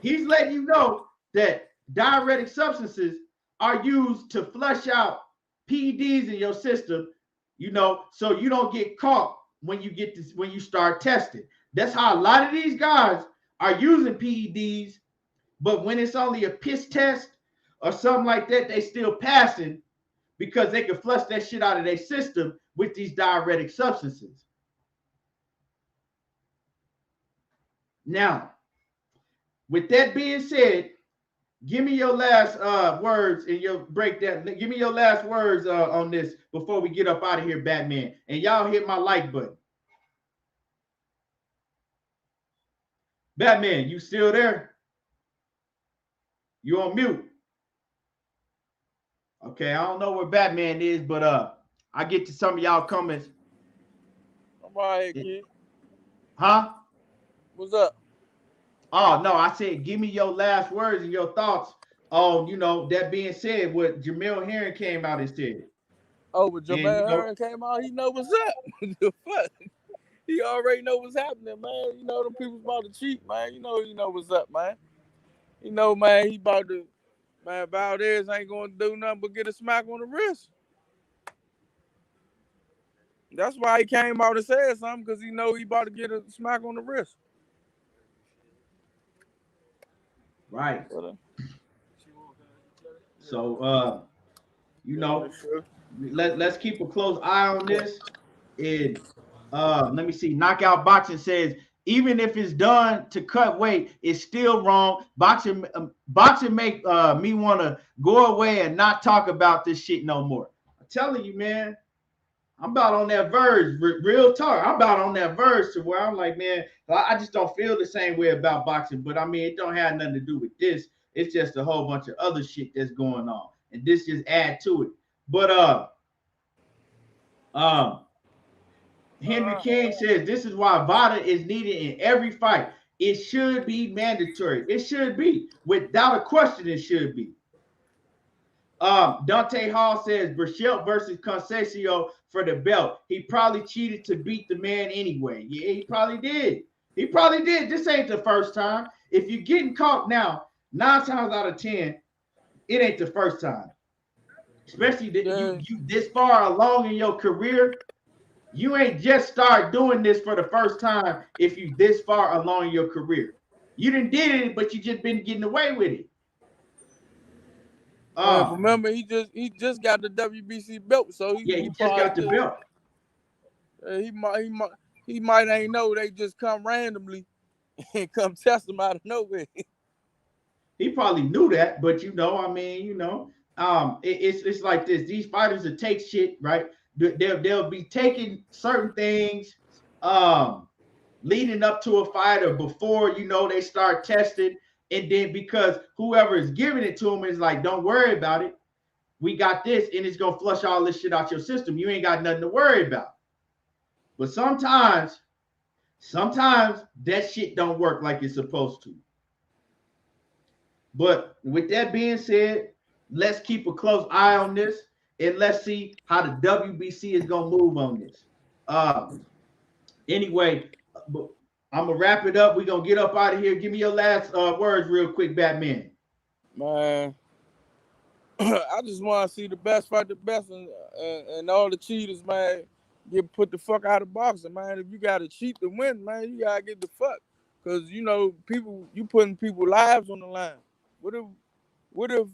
He's letting you know that diuretic substances are used to flush out PEDs in your system, you know, so you don't get caught when you get this, when you start testing. That's how a lot of these guys are using PEDs, but when it's only a piss test or something like that, they still passing because they can flush that shit out of their system with these diuretic substances. Now, with that being said, give me your last words and your breakdown. Give me your last words on this before we get up out of here, Batman. And y'all hit my like button. Batman, you still there? You on mute? Okay, I don't know where Batman is, but I get to some of y'all comments. I'm right here, kid. Huh? What's up? Oh no, I said give me your last words and your thoughts on, you know, that being said, what Jamel Herring came out and said. Oh, but And you Jamel know, Herring came out. He know what's up. The fuck? He already know what's happening, man. You know them people's about to cheat, man. You know what's up, man. You know, man, he about to, man, Valdez ain't going to do nothing but get a smack on the wrist. That's why he came out and said something, because he know he about to get a smack on the wrist. right. But, So you know, let's keep a close eye on this. And let me see. Knockout Boxing says even if it's done to cut weight, it's still wrong. Boxing make me want to go away and not talk about this shit no more. I'm telling you, man. I'm about on that verge, real talk. I'm about on that verge to where I'm like, man, I just don't feel the same way about boxing. But I mean, it don't have nothing to do with this. It's just a whole bunch of other shit that's going on, and this just add to it. But Henry King says this is why VADA is needed in every fight. It should be mandatory. It should be, without a question. It should be. Dante Hall says Burchell versus Conceição for the belt. He probably cheated to beat the man anyway. Yeah, he probably did. He probably did. This ain't the first time. If you're getting caught now, 9 times out of 10, it ain't the first time. Especially that you this far along in your career, you ain't just start doing this for the first time. If you this far along in your career, you didn't did it, but you just been getting away with it. Remember, he just got the WBC belt, so he just got the belt. He might ain't know they just come randomly and come test him out of nowhere. He probably knew that, but it's like this. These fighters that take shit, right? They'll be taking certain things leading up to a fight or before they start testing. And then because whoever is giving it to them is like, don't worry about it. We got this, and it's gonna flush all this shit out your system. You ain't got nothing to worry about. But sometimes that shit don't work like it's supposed to. But with that being said, let's keep a close eye on this, and let's see how the WBC is gonna move on this. Anyway, I'm gonna wrap it up. We're gonna get up out of here. Give me your last words real quick, Batman. Man, I just want to see the best fight the best, and all the cheaters, man, get put the fuck out of boxing, man. If you gotta cheat to win, man, you gotta get the fuck. Cause people, you putting people's lives on the line. What if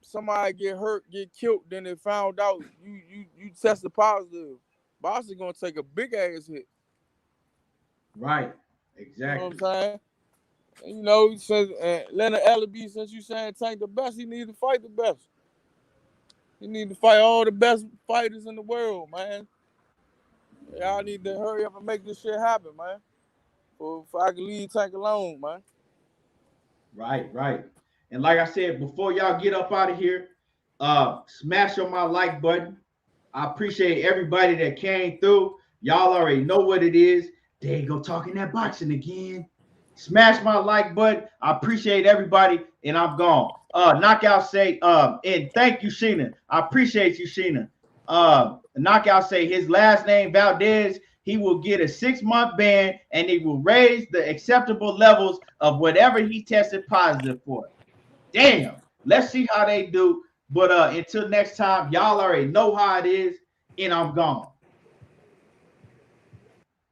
somebody get hurt, get killed, then they found out you tested positive? Boxing gonna take a big ass hit. Right, exactly. You know what I'm saying? Since Leonard Ellaby, since you saying Tank the best, he needs to fight the best. He need to fight all the best fighters in the world, man. Y'all need to hurry up and make this shit happen, man. Or if I can leave Tank alone, man. Right. And like I said, before y'all get up out of here, smash on my like button. I appreciate everybody that came through. Y'all already know what it is. There you go, talking that boxing again. Smash my like button. I appreciate everybody, and I'm gone. Knockout say, and thank you, Sheena. I appreciate you, Sheena. Knockout say his last name, Valdez, he will get a 6-month ban, and he will raise the acceptable levels of whatever he tested positive for. Damn. Let's see how they do. But until next time, y'all already know how it is, and I'm gone.